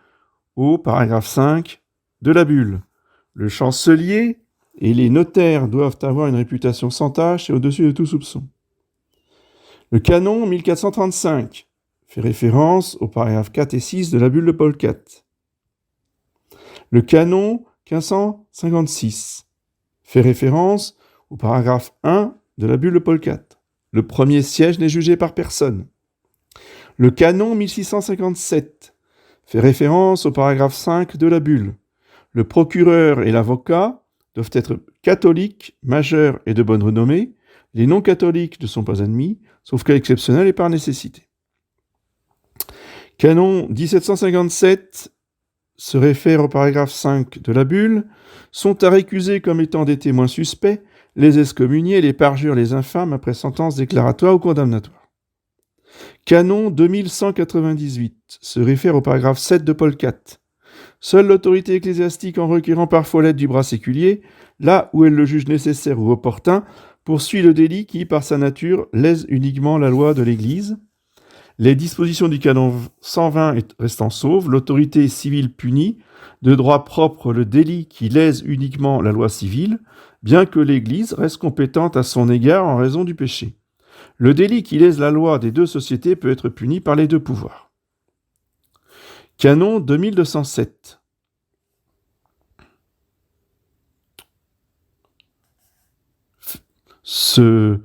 au paragraphe 5 de la bulle. Le chancelier et les notaires doivent avoir une réputation sans tache et au-dessus de tout soupçon. Le canon 1435 fait référence aux paragraphes 4 et 6 de la bulle de Paul IV. Le canon 1556 fait référence au paragraphe 1 de la bulle de Paul IV. Le premier siège n'est jugé par personne. Le canon 1657 fait référence au paragraphe 5 de la bulle. Le procureur et l'avocat doivent être catholiques, majeurs et de bonne renommée. Les non-catholiques ne sont pas admis, sauf cas exceptionnel et par nécessité. Canon 1757 se réfère au paragraphe 5 de la bulle. Sont à récuser comme étant des témoins suspects les excommuniés, les parjures, les infâmes après sentence déclaratoire ou condamnatoire. Canon 2198 se réfère au paragraphe 7 de Paul IV. Seule l'autorité ecclésiastique, en requérant parfois l'aide du bras séculier, là où elle le juge nécessaire ou opportun, poursuit le délit qui, par sa nature, lèse uniquement la loi de l'Église. Les dispositions du canon 120 restant sauves, l'autorité civile punit de droit propre le délit qui lèse uniquement la loi civile, bien que l'Église reste compétente à son égard en raison du péché. Le délit qui lèse la loi des deux sociétés peut être puni par les deux pouvoirs. Canon 2207 se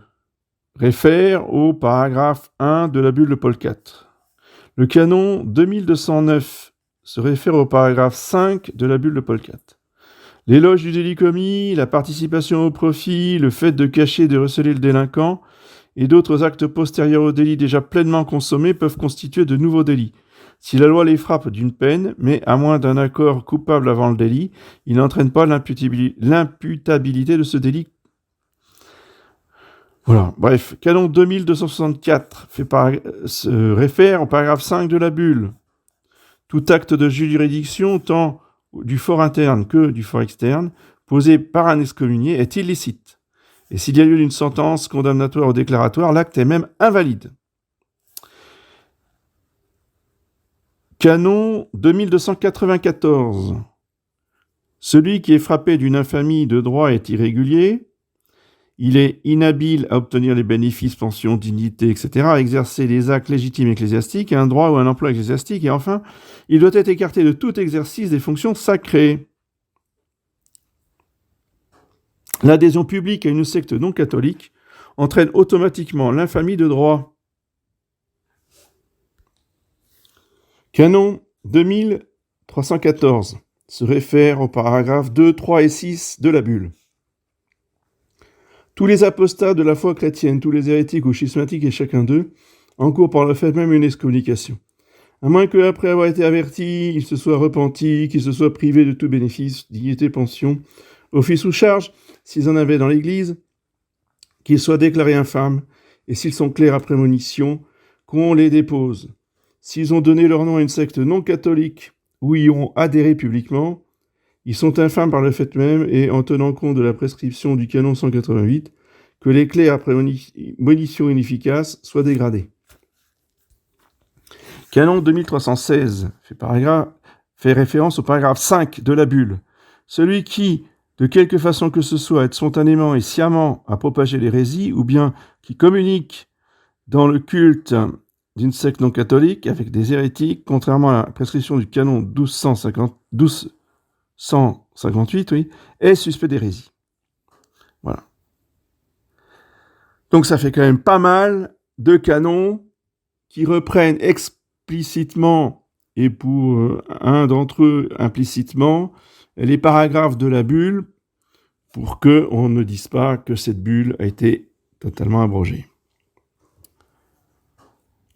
réfère au paragraphe 1 de la bulle de Paul IV. Le canon 2209 se réfère au paragraphe 5 de la bulle de Paul IV. L'éloge du délit commis, la participation au profit, le fait de cacher et de receler le délinquant et d'autres actes postérieurs au délit déjà pleinement consommés peuvent constituer de nouveaux délits. Si la loi les frappe d'une peine, mais à moins d'un accord coupable avant le délit, il n'entraîne pas l'imputabilité de ce délit. Voilà, bref, canon 2264 se réfère au paragraphe 5 de la bulle. Tout acte de juridiction, tant du fort interne que du fort externe, posé par un excommunié, est illicite. Et s'il y a lieu d'une sentence condamnatoire ou déclaratoire, l'acte est même invalide. Canon 2294. Celui qui est frappé d'une infamie de droit est irrégulier. Il est inhabile à obtenir les bénéfices, pensions, dignités, etc., à exercer les actes légitimes ecclésiastiques, un droit ou un emploi ecclésiastique, et enfin, il doit être écarté de tout exercice des fonctions sacrées. L'adhésion publique à une secte non catholique entraîne automatiquement l'infamie de droit. Canon 2314 se réfère aux paragraphes 2, 3 et 6 de la bulle. Tous les apostats de la foi chrétienne, tous les hérétiques ou schismatiques et chacun d'eux, encourent par le fait même une excommunication. À moins que, après avoir été avertis, ils se soient repentis, qu'ils se soient privés de tout bénéfice, dignité, pension, office ou charge, s'ils en avaient dans l'Église, qu'ils soient déclarés infâmes, et s'ils sont clercs à prémonition, qu'on les dépose. S'ils ont donné leur nom à une secte non catholique, ou y ont adhéré publiquement, ils sont infâmes par le fait même et en tenant compte de la prescription du canon 188, que les clercs à prémonition inefficace soient dégradés. Canon 2316 fait référence au paragraphe 5 de la bulle. Celui qui, de quelque façon que ce soit, aide spontanément et sciemment à propager l'hérésie, ou bien qui communique dans le culte d'une secte non catholique avec des hérétiques, contrairement à la prescription du canon 1258, est suspect d'hérésie. Voilà. Donc ça fait quand même pas mal deux canons qui reprennent explicitement, et pour un d'entre eux implicitement, les paragraphes de la bulle pour qu'on ne dise pas que cette bulle a été totalement abrogée.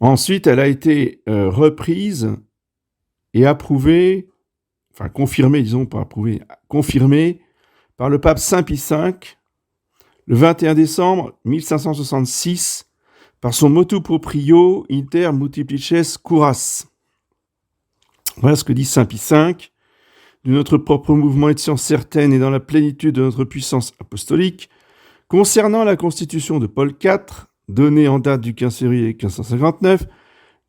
Ensuite, elle a été reprise et approuvée, enfin confirmée, disons, pas approuvée, confirmée par le pape Saint Pie V le 21 décembre 1566 par son motu proprio inter multiplices curas. Voilà ce que dit Saint Pie V. De notre propre mouvement étions certaines et dans la plénitude de notre puissance apostolique, concernant la constitution de Paul IV, donnée en date du 15 février 1559,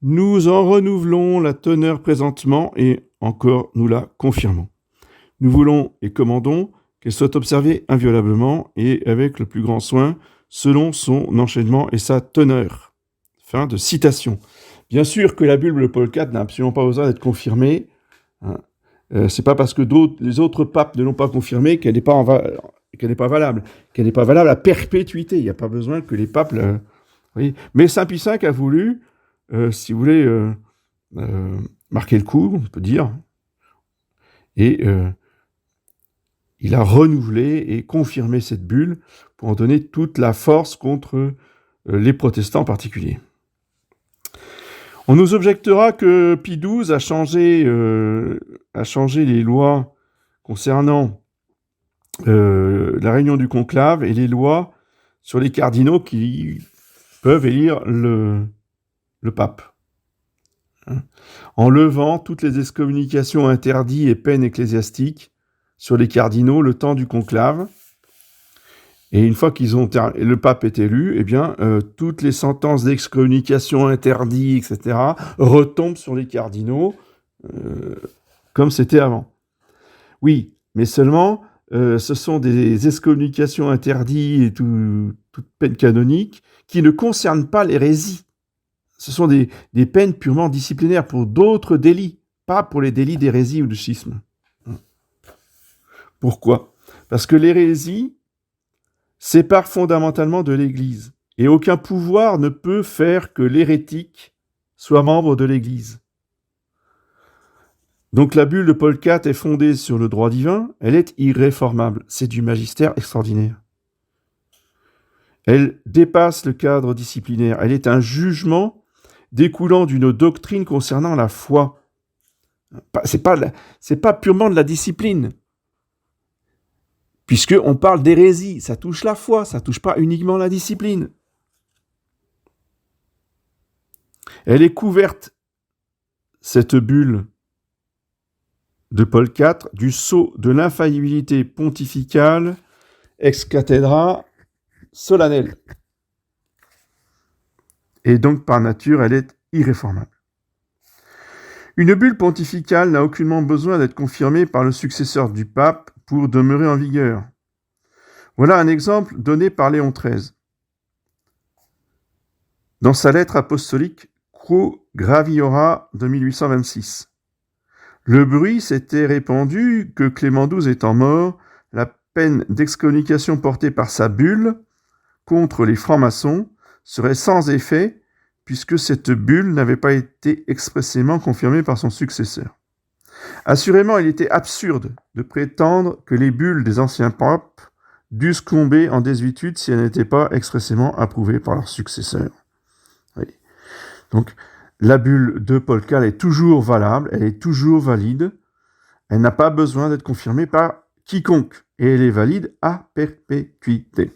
nous en renouvelons la teneur présentement et encore nous la confirmons. Nous voulons et commandons qu'elle soit observée inviolablement et avec le plus grand soin, selon son enchaînement et sa teneur. Fin de citation. Bien sûr que la bulle de Paul IV n'a absolument pas besoin d'être confirmée. C'est pas parce que les autres papes ne l'ont pas confirmée qu'elle n'est pas valable. Qu'elle n'est pas valable à perpétuité. Il n'y a pas besoin que les papes... Oui. Mais Saint Pie V a voulu, si vous voulez, marquer le coup, on peut dire, et il a renouvelé et confirmé cette bulle pour en donner toute la force contre les protestants en particulier. On nous objectera que Pie XII a changé les lois concernant la réunion du conclave et les lois sur les cardinaux qui peuvent élire le pape. En levant toutes les excommunications interdites et peines ecclésiastiques sur les cardinaux le temps du conclave. Et une fois le pape est élu, eh bien, toutes les sentences d'excommunication interdites, etc., retombent sur les cardinaux, comme c'était avant. Oui, mais seulement, ce sont des excommunications interdites et toute peine canonique qui ne concernent pas l'hérésie. Ce sont des peines purement disciplinaires pour d'autres délits, pas pour les délits d'hérésie ou de schisme. Pourquoi ? Parce que l'hérésie sépare fondamentalement de l'Église, et aucun pouvoir ne peut faire que l'hérétique soit membre de l'Église. Donc la bulle de Paul IV est fondée sur le droit divin, elle est irréformable, c'est du magistère extraordinaire. Elle dépasse le cadre disciplinaire, elle est un jugement découlant d'une doctrine concernant la foi. C'est pas purement de la discipline, puisqu'on parle d'hérésie, ça touche la foi, ça touche pas uniquement la discipline. Elle est couverte, cette bulle de Paul IV, du sceau de l'infaillibilité pontificale ex cathedra solennelle. Et donc, par nature, elle est irréformable. Une bulle pontificale n'a aucunement besoin d'être confirmée par le successeur du pape pour demeurer en vigueur. Voilà un exemple donné par Léon XIII. Dans sa lettre apostolique Quo Graviora de 1826. Le bruit s'était répandu que Clément XII étant mort, la peine d'excommunication portée par sa bulle contre les francs-maçons serait sans effet puisque cette bulle n'avait pas été expressément confirmée par son successeur. Assurément, il était absurde de prétendre que les bulles des anciens papes dussent tomber en désuétude si elles n'étaient pas expressément approuvées par leurs successeurs. Oui. Donc, la bulle de Paul IV est toujours valable, elle est toujours valide, elle n'a pas besoin d'être confirmée par quiconque, et elle est valide à perpétuité.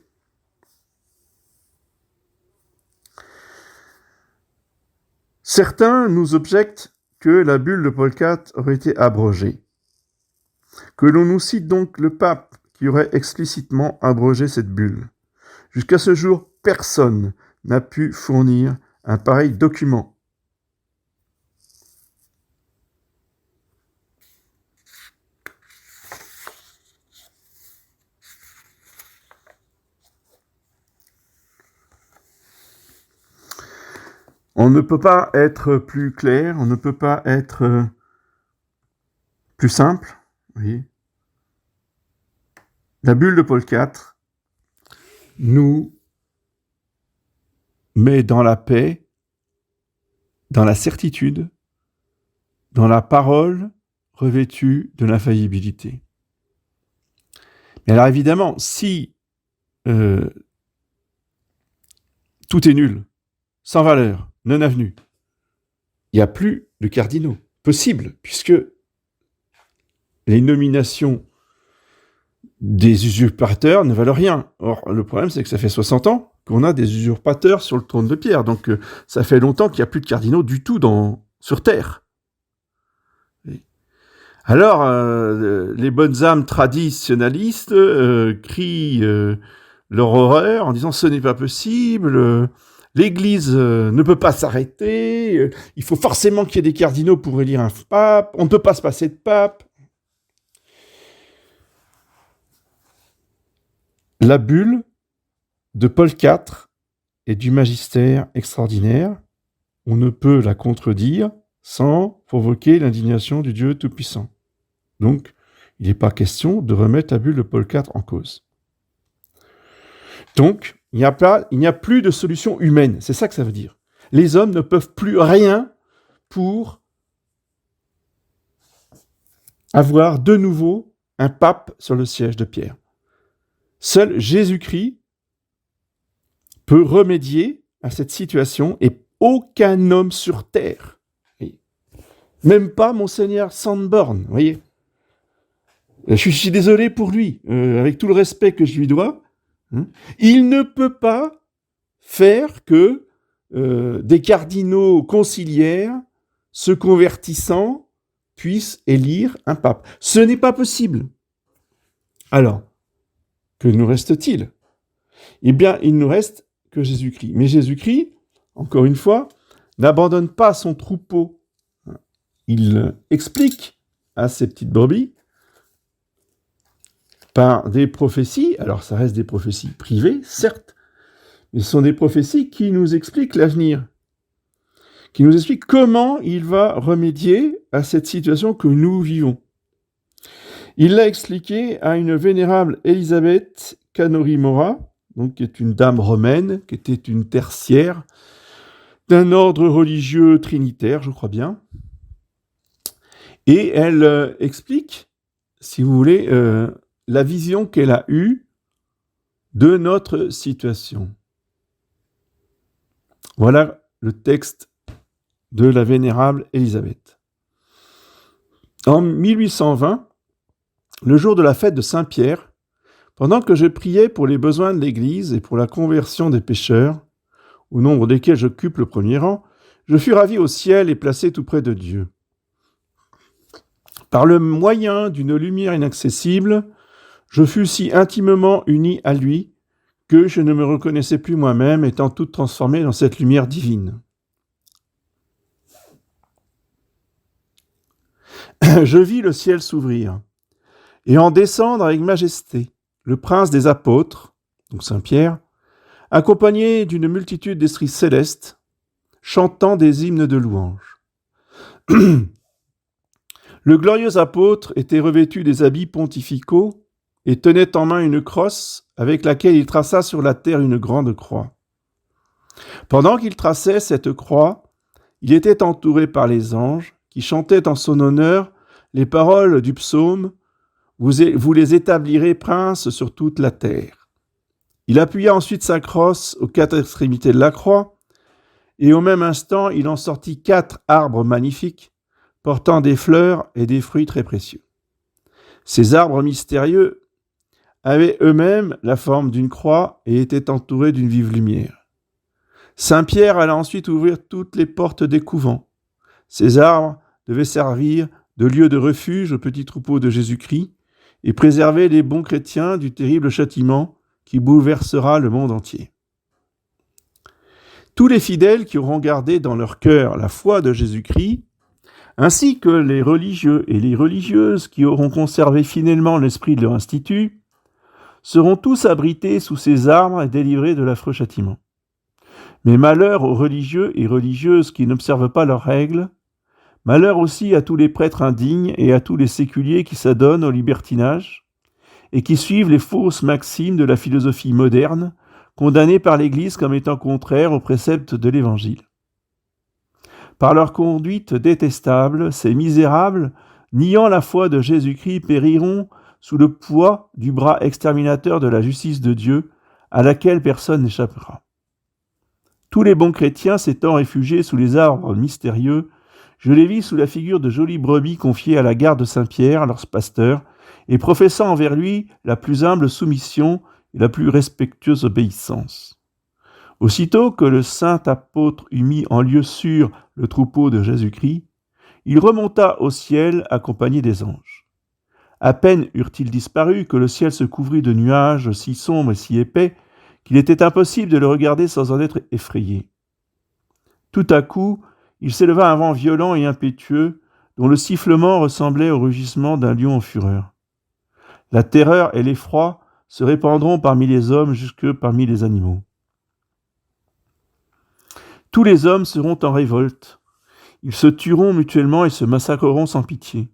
Certains nous objectent que la bulle de Paul IV aurait été abrogée. Que l'on nous cite donc le pape qui aurait explicitement abrogé cette bulle. Jusqu'à ce jour, personne n'a pu fournir un pareil document. On ne peut pas être plus clair, on ne peut pas être plus simple. Oui. La bulle de Paul IV nous mais dans la paix, dans la certitude, dans la parole revêtue de l'infaillibilité. Mais alors évidemment, si tout est nul, sans valeur, non avenu, il n'y a plus de cardinaux possible, puisque les nominations des usurpateurs ne valent rien. Or, le problème, c'est que ça fait 60 ans qu'on a des usurpateurs sur le trône de pierre. Donc, ça fait longtemps qu'il n'y a plus de cardinaux du tout sur Terre. Alors, les bonnes âmes traditionnalistes crient leur horreur en disant « ce n'est pas possible, l'Église ne peut pas s'arrêter, il faut forcément qu'il y ait des cardinaux pour élire un pape, on ne peut pas se passer de pape ». La bulle de Paul IV est du magistère extraordinaire. On ne peut la contredire sans provoquer l'indignation du Dieu Tout-Puissant. Donc, il n'est pas question de remettre la bulle de Paul IV en cause. Donc, il n'y a plus de solution humaine. C'est ça que ça veut dire. Les hommes ne peuvent plus rien pour avoir de nouveau un pape sur le siège de Pierre. Seul Jésus-Christ peut remédier à cette situation et aucun homme sur terre, même pas Monseigneur Sanborn, vous voyez. Je suis désolé pour lui, avec tout le respect que je lui dois, il ne peut pas faire que des cardinaux conciliaires se convertissant puissent élire un pape. Ce n'est pas possible. Alors, que nous reste-t-il ? Eh bien, il ne nous reste que Jésus-Christ. Mais Jésus-Christ, encore une fois, n'abandonne pas son troupeau. Il explique à ses petites brebis par des prophéties, alors ça reste des prophéties privées, certes, mais ce sont des prophéties qui nous expliquent l'avenir, qui nous expliquent comment il va remédier à cette situation que nous vivons. Il l'a expliqué à une vénérable Élisabeth Canori Mora, donc qui est une dame romaine, qui était une tertiaire d'un ordre religieux trinitaire, je crois bien. Et elle explique, si vous voulez, la vision qu'elle a eue de notre situation. Voilà le texte de la vénérable Élisabeth. En 1820, le jour de la fête de Saint-Pierre, pendant que je priais pour les besoins de l'Église et pour la conversion des pécheurs, au nombre desquels j'occupe le premier rang, je fus ravi au ciel et placé tout près de Dieu. Par le moyen d'une lumière inaccessible, je fus si intimement uni à lui que je ne me reconnaissais plus moi-même, étant tout transformé dans cette lumière divine. Je vis le ciel s'ouvrir et en descendre avec majesté le prince des apôtres, donc Saint-Pierre, accompagné d'une multitude d'esprits célestes, chantant des hymnes de louange. Le glorieux apôtre était revêtu des habits pontificaux et tenait en main une crosse avec laquelle il traça sur la terre une grande croix. Pendant qu'il traçait cette croix, il était entouré par les anges qui chantaient en son honneur les paroles du psaume « Vous les établirez princes sur toute la terre ». Il appuya ensuite sa crosse aux quatre extrémités de la croix, et au même instant, il en sortit 4 arbres magnifiques, portant des fleurs et des fruits très précieux. Ces arbres mystérieux avaient eux-mêmes la forme d'une croix et étaient entourés d'une vive lumière. Saint Pierre alla ensuite ouvrir toutes les portes des couvents. Ces arbres devaient servir de lieu de refuge au petit troupeau de Jésus-Christ et préserver les bons chrétiens du terrible châtiment qui bouleversera le monde entier. Tous les fidèles qui auront gardé dans leur cœur la foi de Jésus-Christ, ainsi que les religieux et les religieuses qui auront conservé fidèlement l'esprit de leur institut, seront tous abrités sous ces arbres et délivrés de l'affreux châtiment. Mais malheur aux religieux et religieuses qui n'observent pas leurs règles, malheur aussi à tous les prêtres indignes et à tous les séculiers qui s'adonnent au libertinage et qui suivent les fausses maximes de la philosophie moderne condamnés par l'Église comme étant contraires aux préceptes de l'Évangile. Par leur conduite détestable, ces misérables, niant la foi de Jésus-Christ, périront sous le poids du bras exterminateur de la justice de Dieu, à laquelle personne n'échappera. Tous les bons chrétiens s'étant réfugiés sous les arbres mystérieux, je les vis sous la figure de jolies brebis confiées à la garde de Saint-Pierre, leur pasteur, et professant envers lui la plus humble soumission et la plus respectueuse obéissance. Aussitôt que le saint apôtre eut mis en lieu sûr le troupeau de Jésus-Christ, il remonta au ciel accompagné des anges. À peine eurent-ils disparu que le ciel se couvrit de nuages si sombres et si épais qu'il était impossible de le regarder sans en être effrayé. Tout à coup, il s'éleva un vent violent et impétueux, dont le sifflement ressemblait au rugissement d'un lion en fureur. La terreur et l'effroi se répandront parmi les hommes jusque parmi les animaux. Tous les hommes seront en révolte. Ils se tueront mutuellement et se massacreront sans pitié.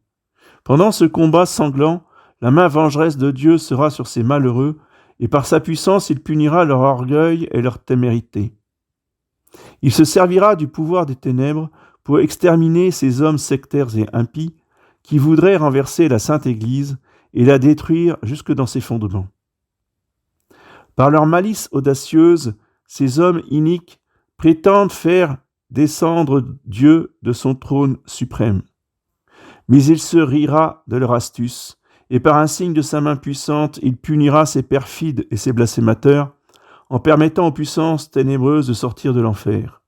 Pendant ce combat sanglant, la main vengeresse de Dieu sera sur ces malheureux, et par sa puissance il punira leur orgueil et leur témérité. Il se servira du pouvoir des ténèbres pour exterminer ces hommes sectaires et impies qui voudraient renverser la Sainte Église et la détruire jusque dans ses fondements. Par leur malice audacieuse, ces hommes iniques prétendent faire descendre Dieu de son trône suprême. Mais il se rira de leur astuce, et par un signe de sa main puissante, il punira ces perfides et ces blasphémateurs, en permettant aux puissances ténébreuses de sortir de l'enfer.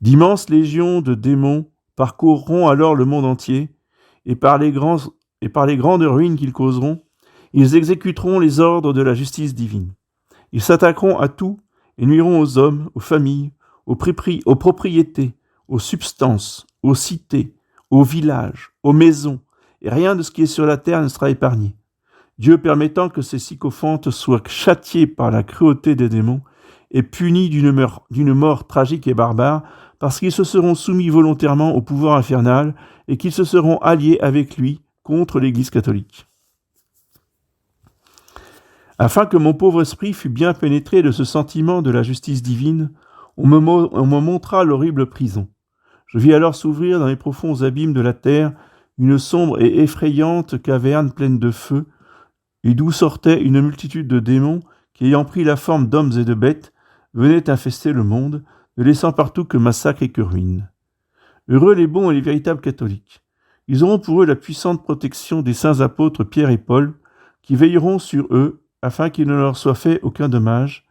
D'immenses légions de démons parcourront alors le monde entier, et par les grandes ruines qu'ils causeront, ils exécuteront les ordres de la justice divine. Ils s'attaqueront à tout et nuiront aux hommes, aux familles, aux propriétés, aux substances, aux cités, aux villages, aux maisons, et rien de ce qui est sur la terre ne sera épargné. Dieu permettant que ces sycophantes soient châtiés par la cruauté des démons et punis d'une mort tragique et barbare, parce qu'ils se seront soumis volontairement au pouvoir infernal et qu'ils se seront alliés avec lui contre l'Église catholique. Afin que mon pauvre esprit fût bien pénétré de ce sentiment de la justice divine, on me montra l'horrible prison. Je vis alors s'ouvrir dans les profonds abîmes de la terre une sombre et effrayante caverne pleine de feu, et d'où sortait une multitude de démons qui, ayant pris la forme d'hommes et de bêtes, venaient infester le monde, ne laissant partout que massacre et que ruine. Heureux les bons et les véritables catholiques. Ils auront pour eux la puissante protection des saints apôtres Pierre et Paul, qui veilleront sur eux afin qu'il ne leur soit fait aucun dommage,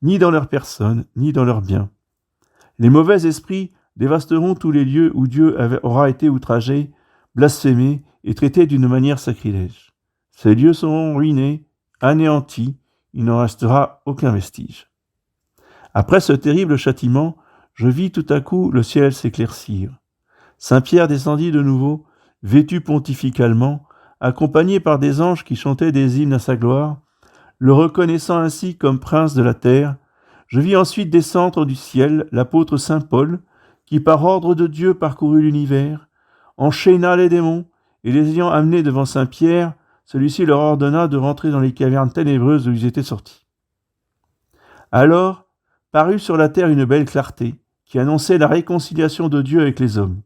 ni dans leur personne, ni dans leurs biens. Les mauvais esprits dévasteront tous les lieux où Dieu aura été outragé, blasphémé et traité d'une manière sacrilège. Ces lieux seront ruinés, anéantis, il n'en restera aucun vestige. Après ce terrible châtiment, je vis tout à coup le ciel s'éclaircir. Saint Pierre descendit de nouveau, vêtu pontificalement, accompagné par des anges qui chantaient des hymnes à sa gloire, le reconnaissant ainsi comme prince de la terre. Je vis ensuite descendre du ciel l'apôtre saint Paul, qui par ordre de Dieu parcourut l'univers, enchaîna les démons, et les ayant amenés devant saint Pierre, celui-ci leur ordonna de rentrer dans les cavernes ténébreuses d'où ils étaient sortis. Alors parut sur la terre une belle clarté, qui annonçait la réconciliation de Dieu avec les hommes.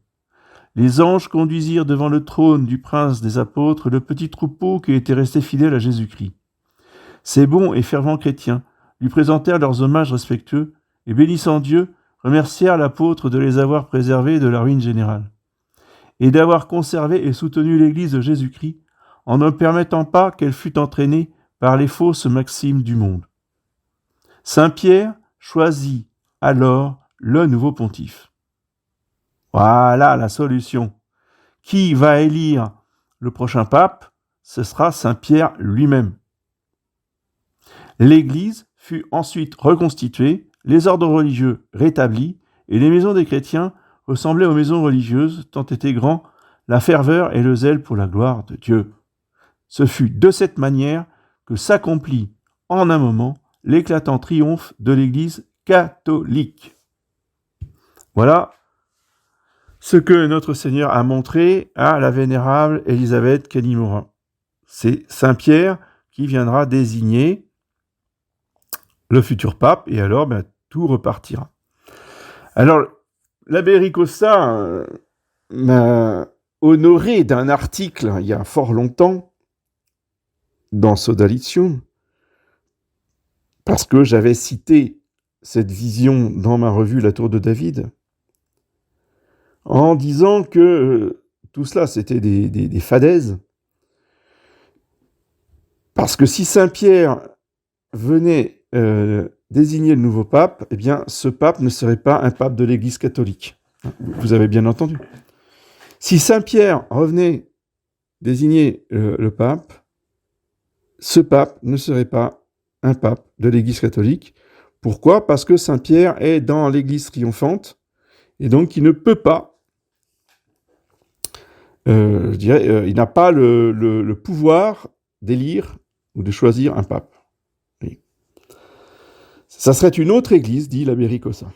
Les anges conduisirent devant le trône du prince des apôtres le petit troupeau qui était resté fidèle à Jésus-Christ. Ces bons et fervents chrétiens lui présentèrent leurs hommages respectueux et, bénissant Dieu, remercièrent l'apôtre de les avoir préservés de la ruine générale et d'avoir conservé et soutenu l'Église de Jésus-Christ en ne permettant pas qu'elle fût entraînée par les fausses maximes du monde. Saint Pierre choisit alors le nouveau pontife. Voilà la solution. Qui va élire le prochain pape? Ce sera Saint Pierre lui-même. L'Église fut ensuite reconstituée, les ordres religieux rétablis, et les maisons des chrétiens ressemblaient aux maisons religieuses, tant était grand la ferveur et le zèle pour la gloire de Dieu. Ce fut de cette manière que s'accomplit en un moment l'éclatant triomphe de l'Église catholique. Voilà ce que notre Seigneur a montré à la vénérable Élisabeth Kenimura. C'est Saint Pierre qui viendra désigner le futur pape, et alors tout repartira. Alors, l'abbé Ricossa m'a honoré d'un article il y a fort longtemps dans Sodalitium, parce que j'avais cité cette vision dans ma revue La Tour de David, en disant que tout cela, c'était des fadaises, parce que si Saint-Pierre venait désigner le nouveau pape, eh bien, ce pape ne serait pas un pape de l'Église catholique. Vous avez bien entendu. Si Saint-Pierre revenait désigner le pape, ce pape ne serait pas un pape de l'Église catholique. Pourquoi ? Parce que Saint-Pierre est dans l'Église triomphante, et donc il ne peut pas, il n'a pas le pouvoir d'élire ou de choisir un pape. Oui. Ça serait une autre Église, dit l'abbé Ricossa.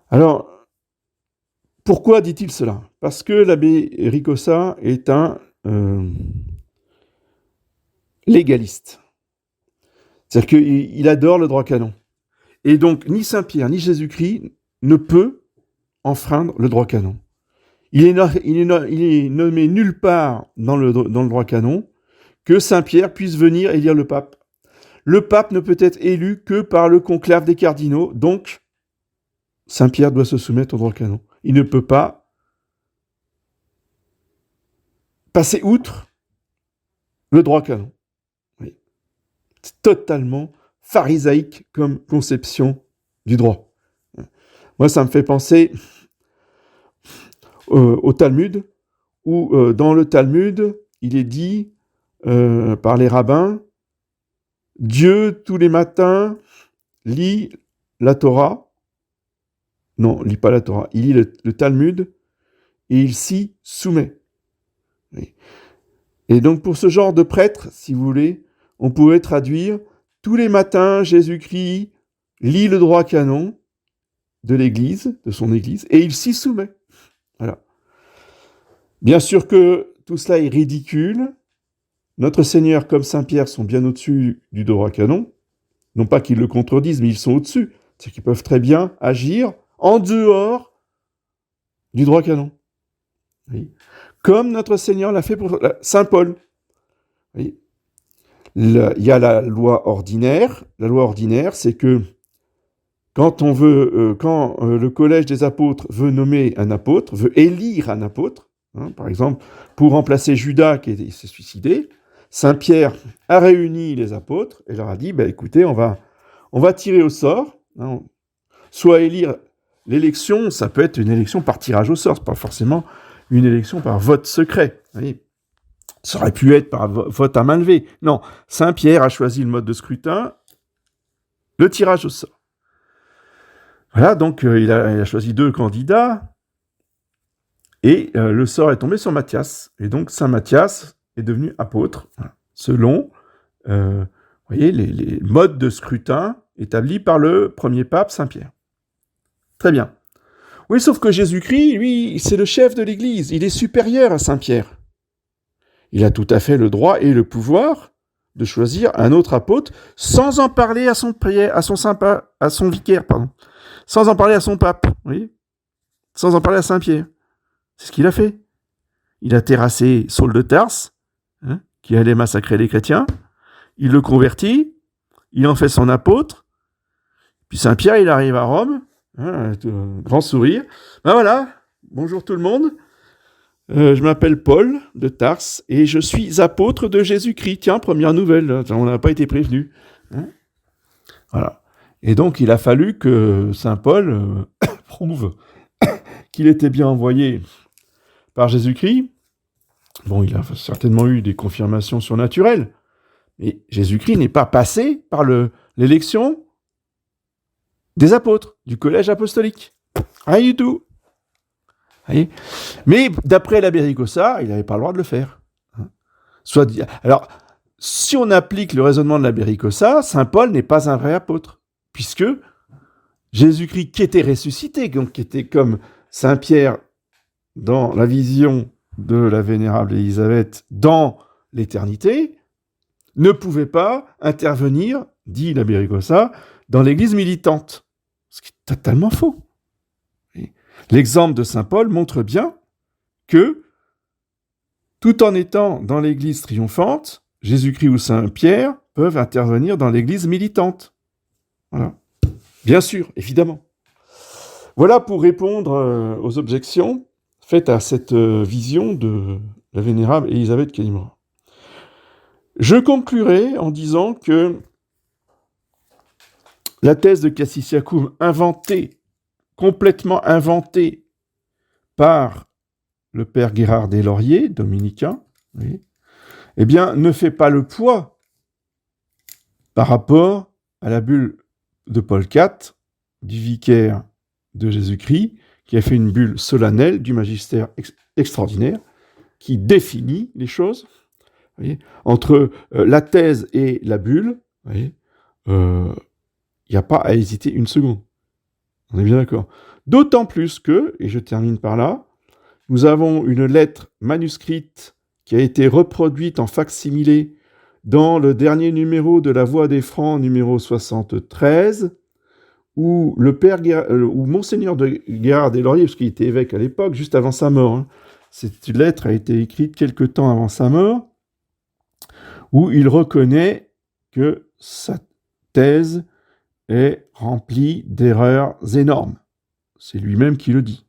Alors, pourquoi dit-il cela ? Parce que l'abbé Ricossa est un légaliste. C'est-à-dire qu'il adore le droit canon. Et donc, ni Saint-Pierre, ni Jésus-Christ ne peut enfreindre le droit canon. Il est nommé nulle part dans le droit canon que Saint-Pierre puisse venir élire le pape. Le pape ne peut être élu que par le conclave des cardinaux, donc Saint-Pierre doit se soumettre au droit canon. Il ne peut pas passer outre le droit canon. Oui. C'est totalement pharisaïque comme conception du droit. Moi, ça me fait penser au Talmud, où dans le Talmud, il est dit par les rabbins, Dieu, tous les matins, lit la Torah. Non, lit pas la Torah. Il lit le Talmud et il s'y soumet. Oui. Et donc, pour ce genre de prêtre, si vous voulez, on pourrait traduire tous les matins, Jésus-Christ lit le droit canon de l'Église, de son Église, et il s'y soumet. Voilà. Bien sûr que tout cela est ridicule. Notre Seigneur comme Saint-Pierre sont bien au-dessus du droit canon. Non pas qu'ils le contredisent, mais ils sont au-dessus. C'est qu'ils peuvent très bien agir en dehors du droit canon. Oui. Comme notre Seigneur l'a fait pour Saint Paul. Oui. Il y a la loi ordinaire. La loi ordinaire, c'est que quand le collège des apôtres veut nommer un apôtre, veut élire un apôtre, par exemple, pour remplacer Judas qui s'est suicidé, Saint-Pierre a réuni les apôtres et leur a dit, écoutez, on va tirer au sort, soit élire l'élection, ça peut être une élection par tirage au sort, c'est pas forcément une élection par vote secret. Oui. Ça aurait pu être par vote à main levée. Non, Saint-Pierre a choisi le mode de scrutin, le tirage au sort. Voilà, donc il a choisi 2 candidats, et le sort est tombé sur Matthias. Et donc Saint Matthias est devenu apôtre, selon voyez, les modes de scrutin établis par le premier pape Saint-Pierre. Très bien. Oui, sauf que Jésus-Christ, lui, c'est le chef de l'Église, il est supérieur à Saint-Pierre. Il a tout à fait le droit et le pouvoir de choisir un autre apôtre sans en parler à son vicaire, sans en parler à son pape, oui, sans en parler à Saint-Pierre. C'est ce qu'il a fait. Il a terrassé Saul de Tarse, qui allait massacrer les chrétiens. Il le convertit, il en fait son apôtre. Puis Saint-Pierre, il arrive à Rome, grand sourire. Voilà, bonjour tout le monde. Je m'appelle Paul de Tarse et je suis apôtre de Jésus-Christ. Tiens, première nouvelle, on n'a pas été prévenu. Voilà. Et donc, il a fallu que saint Paul prouve qu'il était bien envoyé par Jésus-Christ. Bon, il a certainement eu des confirmations surnaturelles, mais Jésus-Christ n'est pas passé par l'élection des apôtres, du collège apostolique. Rien du tout. Voyez, mais d'après l'abbé Ricossa, il n'avait pas le droit de le faire. Alors, si on applique le raisonnement de l'abbé Ricossa, saint Paul n'est pas un vrai apôtre, puisque Jésus-Christ qui était ressuscité, donc qui était comme saint Pierre dans la vision de la vénérable Élisabeth dans l'éternité, ne pouvait pas intervenir dit l'abbé Ricossa, dans l'Église militante. Ce qui est totalement faux. L'exemple de saint Paul montre bien que, tout en étant dans l'Église triomphante, Jésus-Christ ou saint Pierre peuvent intervenir dans l'Église militante. Voilà. Bien sûr, évidemment. Voilà pour répondre aux objections faites à cette vision de la vénérable Élisabeth Kalimra. Je conclurai en disant que la thèse de Cassius-Yacoum, complètement inventée par le père Gérard des Lauriers, dominicain, oui, eh bien, ne fait pas le poids par rapport à la bulle de Paul IV, du vicaire de Jésus-Christ, qui a fait une bulle solennelle du magistère extraordinaire, qui définit les choses. Voyez, entre la thèse et la bulle, il n'y a pas à hésiter une seconde. On est bien d'accord. D'autant plus que, et je termine par là, nous avons une lettre manuscrite qui a été reproduite en fac-similé dans le dernier numéro de la Voix des Francs, numéro 73, où Monseigneur de Gérard des Lauriers, parce qu'il était évêque à l'époque, juste avant sa mort, cette lettre a été écrite quelque temps avant sa mort, où il reconnaît que sa thèse est remplie d'erreurs énormes. C'est lui-même qui le dit.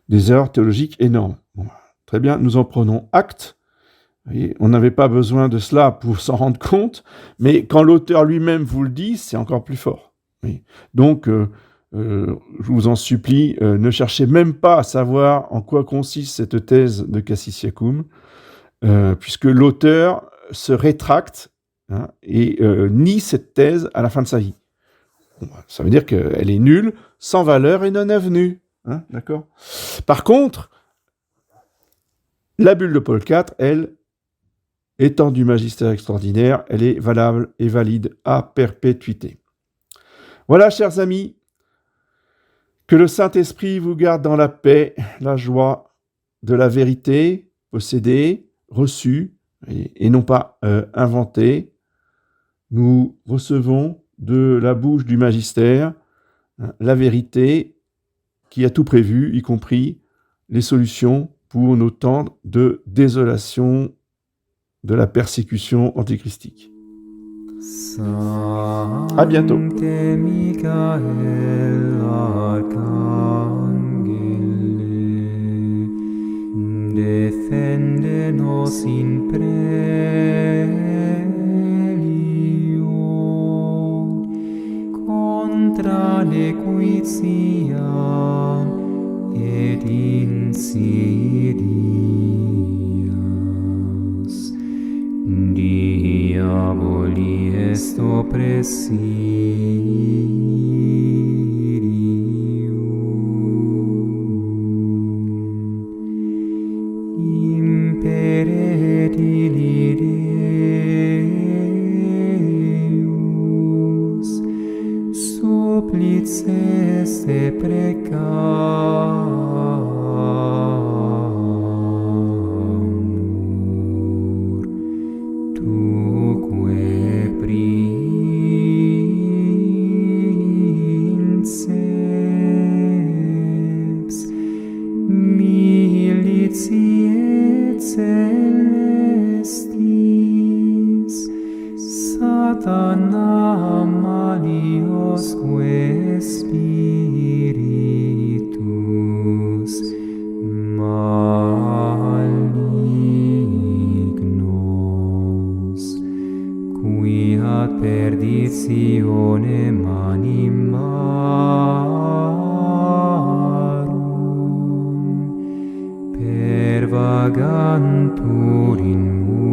Des erreurs théologiques énormes. Bon, très bien, nous en prenons acte. Vous voyez, on n'avait pas besoin de cela pour s'en rendre compte, mais quand l'auteur lui-même vous le dit, c'est encore plus fort. Oui. Donc, je vous en supplie, ne cherchez même pas à savoir en quoi consiste cette thèse de Cassius-Yacoum, puisque l'auteur se rétracte et nie cette thèse à la fin de sa vie. Bon, ça veut dire qu'elle est nulle, sans valeur et non avenue. D'accord ? Par contre, la bulle de Paul IV, elle, étant du magistère extraordinaire, elle est valable et valide à perpétuité. Voilà, chers amis, que le Saint-Esprit vous garde dans la paix, la joie de la vérité possédée, reçue, et non pas inventée. Nous recevons de la bouche du magistère la vérité qui a tout prévu, y compris les solutions pour nos temps de désolation de la persécution antichristique. À bientôt. Defende nos in prelio contra nequitia et insidias. Diaboli est oppressirium. Imperet illi Deus, supplices te precamur, tuque princeps, militiae celestis, Satana maliosque spiritus malignos, qui ad perditionem animarum pervagantur in mundo.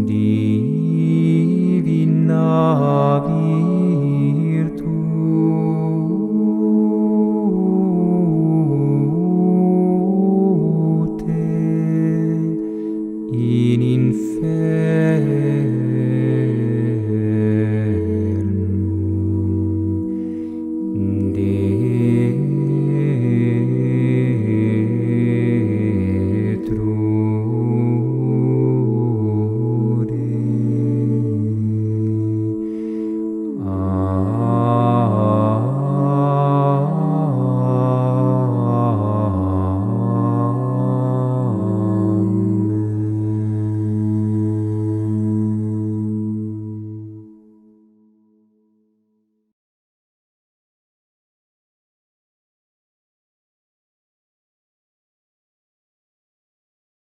Divina virtute in inferno